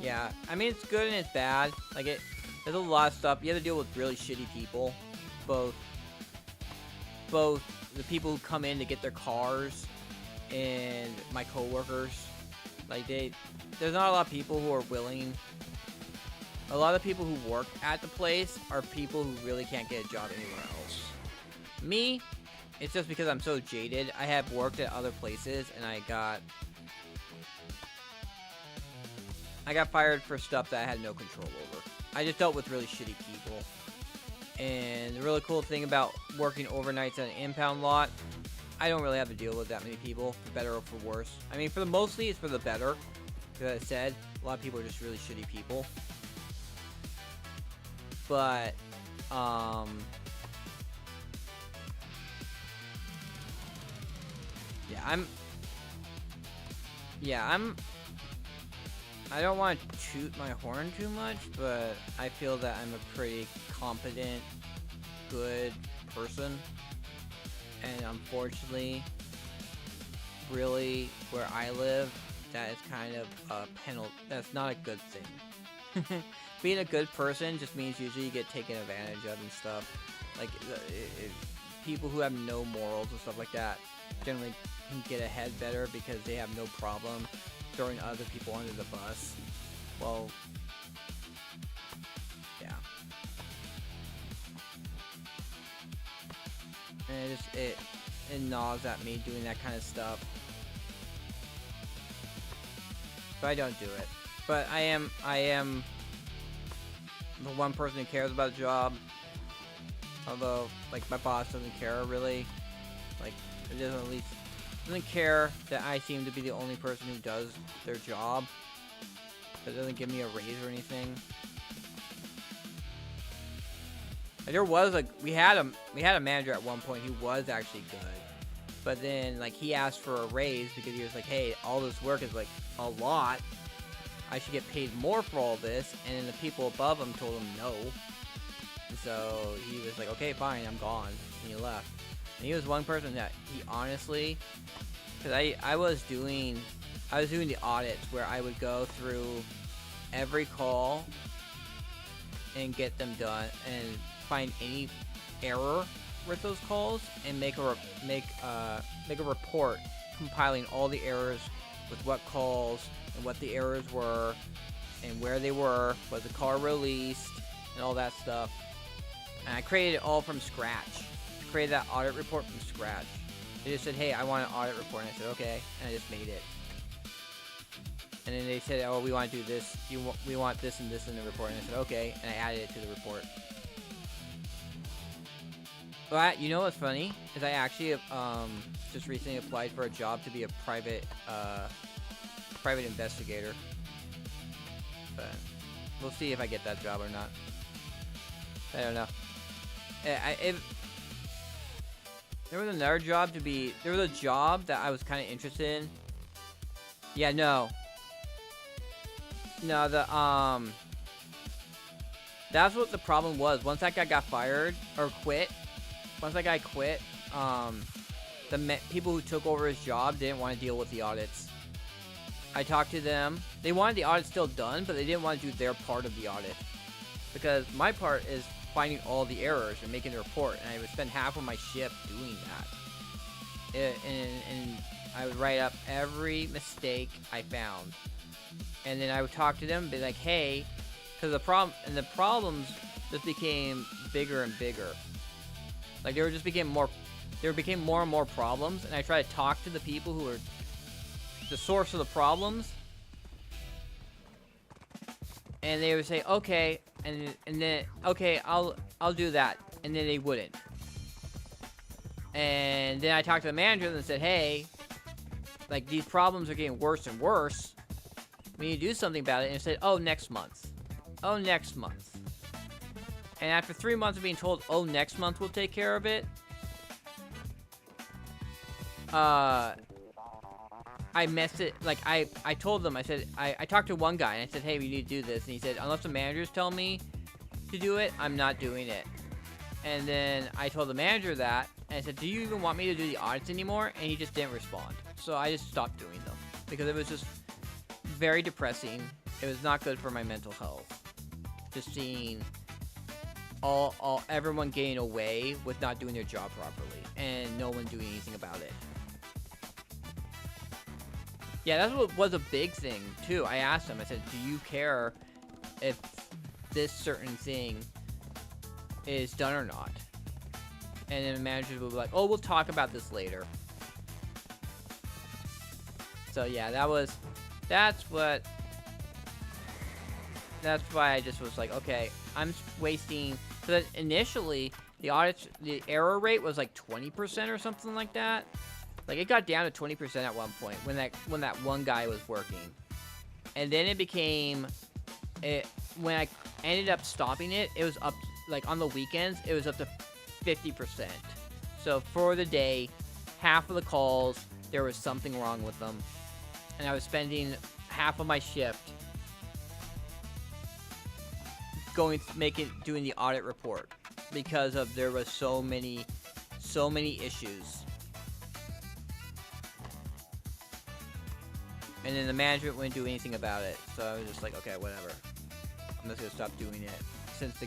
yeah, I mean, it's good and it's bad. Like, there's a lot of stuff. You have to deal with really shitty people. Both the people who come in to get their cars and my coworkers. Like, there's not a lot of people who are willing. A lot of people who work at the place are people who really can't get a job anywhere else. Me, it's just because I'm so jaded. I have worked at other places and I got fired for stuff that I had no control over. I just dealt with really shitty people. And the really cool thing about working overnights at an impound lot, I don't really have to deal with that many people, for better or for worse. I mean, for the mostly, it's for the better. Because I said, a lot of people are just really shitty people. But, I don't want to toot my horn too much, but I feel that I'm a pretty competent, good person. And unfortunately, really, where I live, that is kind of a penalty. That's not a good thing. Being a good person just means usually you get taken advantage of and stuff. Like, people who have no morals and stuff like that generally can get ahead better because they have no problem throwing other people under the bus. Well, yeah. And it gnaws at me doing that kind of stuff. But I don't do it. But I am the one person who cares about a job. Although, like, my boss doesn't care really. Like, it doesn't care that I seem to be the only person who does their job. But it doesn't give me a raise or anything. Like, there was we had a manager at one point who was actually good. But then, like, he asked for a raise because he was like, hey, all this work is, like, a lot. I should get paid more for all this. And then the people above him told him no. And so he was like, okay, fine, I'm gone. And he left. And he was one person that he honestly, because I was doing the audits where I would go through every call and get them done and find any error with those calls and make a report compiling all the errors with what calls and what the errors were and where they were, was the car released, and all that stuff. And I created it all from scratch. I created that audit report from scratch. They just said, hey, I want an audit report. And I said, okay. And I just made it. And then they said, oh, we want to do this. We want this and this in the report. And I said, okay. And I added it to the report. But you know what's funny? Is I actually just recently applied for a job to be a private investigator. But we'll see if I get that job or not. I don't know. There was another job there was a job that I was kind of interested in. Yeah, no, that's what the problem was. Once that guy got fired, or quit, once that guy quit, the people who took over his job didn't want to deal with the audits. I talked to them. They wanted the audit still done, but they didn't want to do their part of the audit. Because my part is finding all the errors and making the report, and I would spend half of my shift doing that. And I would write up every mistake I found. And then I would talk to them and be like, hey, because the problems just became bigger and bigger. Like, there became more and more problems, and I tried to talk to the people who were the source of the problems, and they would say, okay, and then, okay, I'll do that, and then they wouldn't. And then I talked to the manager and said, hey, like, these problems are getting worse and worse. We need to do something about it. And it said, oh, next month. Oh, next month. And after 3 months of being told, oh, next month we'll take care of it, I messed it, like, I told them, I said, I talked to one guy, and I said, hey, we need to do this, and he said, unless the managers tell me to do it, I'm not doing it. And then I told the manager that, and I said, do you even want me to do the audits anymore? And he just didn't respond. So I just stopped doing them, because it was just very depressing. It was not good for my mental health. Just seeing everyone getting away with not doing their job properly, and no one doing anything about it. Yeah, that's what was a big thing, too. I asked him, I said, do you care if this certain thing is done or not? And then the managers will be like, oh, we'll talk about this later. So yeah, that's why I just was like, okay, I'm wasting, because initially, the error rate was like 20% or something like that. Like, it got down to 20% at one point when that one guy was working. And then it became, when I ended up stopping it, it was up, like, on the weekends, it was up to 50%. So for the day, half of the calls, there was something wrong with them. And I was spending half of my shift doing the audit report, because there was so many issues. And then the management wouldn't do anything about it, so I was just like, okay, whatever. I'm just gonna stop doing it. Since the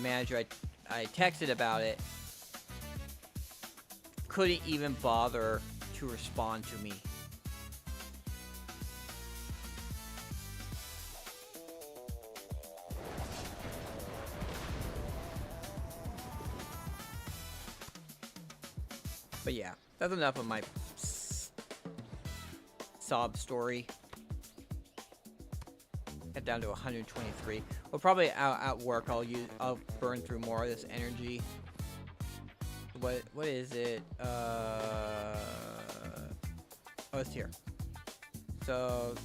manager I texted about it couldn't even bother to respond to me. But yeah, that's enough of my sob story. Get down to 123. Well, probably out at work I'll burn through more of this energy. What is it? Oh, it's here. So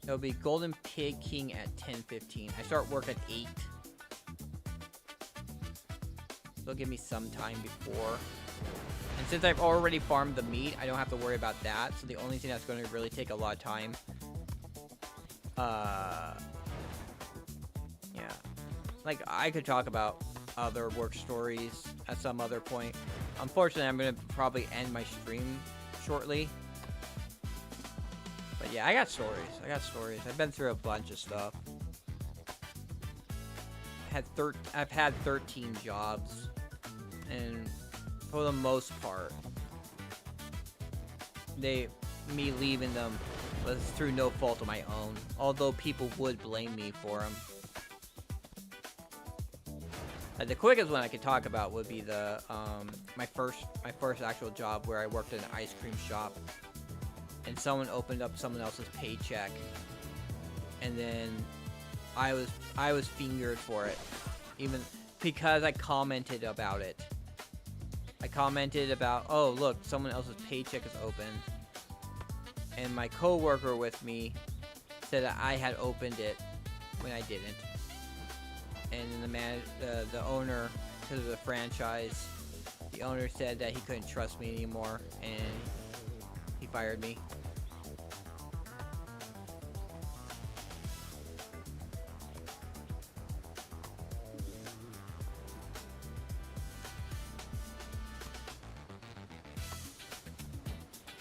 it'll be Golden Pig King at 10:15. I start work at 8. So it'll give me some time before. And since I've already farmed the meat, I don't have to worry about that. So the only thing that's going to really take a lot of time, yeah, like I could talk about other work stories at some other point. Unfortunately, I'm going to probably end my stream shortly. But yeah, I got stories. I've been through a bunch of stuff. I've had 13 jobs, and for the most part, me leaving them was through no fault of my own, although people would blame me for them. The quickest one I could talk about would be my first actual job, where I worked in an ice cream shop, and someone opened up someone else's paycheck, and then I was fingered for it, even because I commented about it. I commented about, oh, look, someone else's paycheck is open. And my coworker with me said that I had opened it when I didn't. And then the owner, because of the franchise, the owner said that he couldn't trust me anymore, and he fired me.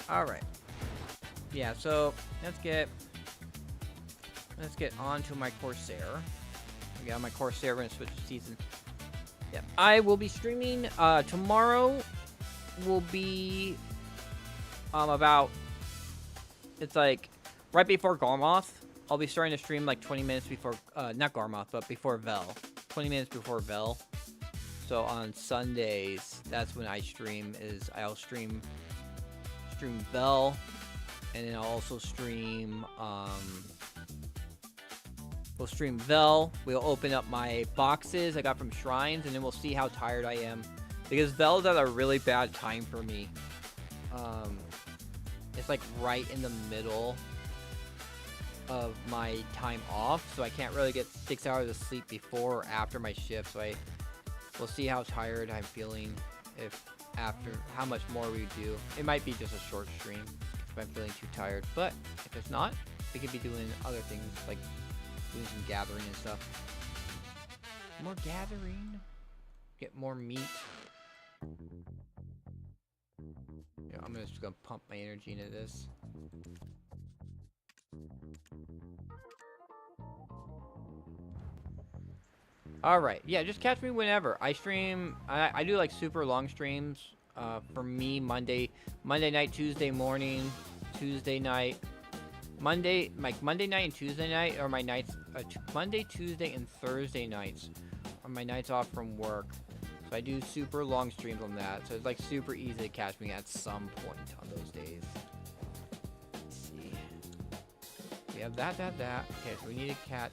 Alright. Yeah, so let's get on to my Corsair. Okay, on my Corsair, we're gonna switch to season. Yep. I will be streaming tomorrow. Will be about, it's like right before Garmoth. I'll be starting to stream like 20 minutes before not Garmoth, but before Vel. 20 minutes before Vel. So on Sundays, that's when I stream. I'll stream Vel, and then I'll also stream we'll stream Vel. We'll open up my boxes I got from Shrines, and then we'll see how tired I am, because Vel's at a really bad time for me. It's like right in the middle of my time off, so I can't really get 6 hours of sleep before or after my shift. So we'll see how tired I'm feeling, if after how much more we do. It might be just a short stream if I'm feeling too tired, but if it's not, we could be doing other things like doing some gathering and stuff. More gathering, get more meat. Yeah, I'm just gonna pump my energy into this. Alright, yeah, just catch me whenever. I stream, I do like super long streams. For me, Monday night, Tuesday morning, Tuesday night. Monday night and Tuesday night are my nights. Monday, Tuesday, and Thursday nights are my nights off from work. So I do super long streams on that. So it's like super easy to catch me at some point on those days. Let's see. We have that. Okay, so we need a cat.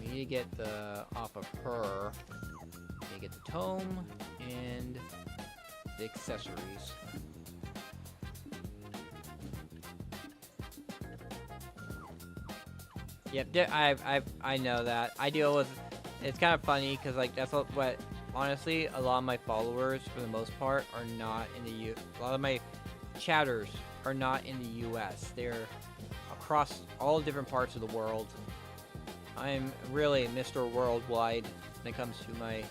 We need to get the off of her. We need to get the tome and the accessories. Yep, I know that. I deal with. It's kind of funny because like that's what honestly a lot of my followers for the most part are not in the U. A lot of my chatters are not in the U.S. They're across all different parts of the world. I'm really Mr. Worldwide when it comes to my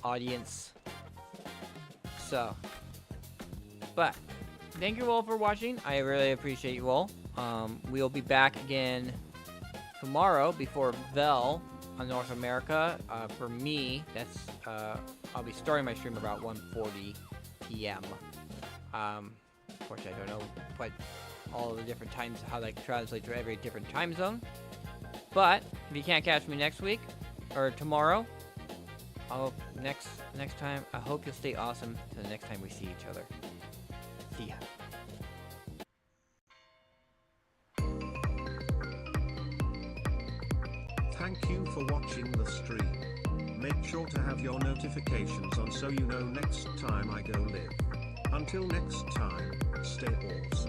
audience. So, but thank you all for watching. I really appreciate you all. We'll be back again tomorrow before Vel on North America. For me, that's I'll be starting my stream about 1:40 p.m. Of course, I don't know what all the different times, how that translates to every different time zone. But if you can't catch me next week or tomorrow, next time, I hope you'll stay awesome till the next time we see each other. See ya. Thank you for watching the stream. Make sure to have your notifications on so you know next time I go live. Until next time, stay awesome.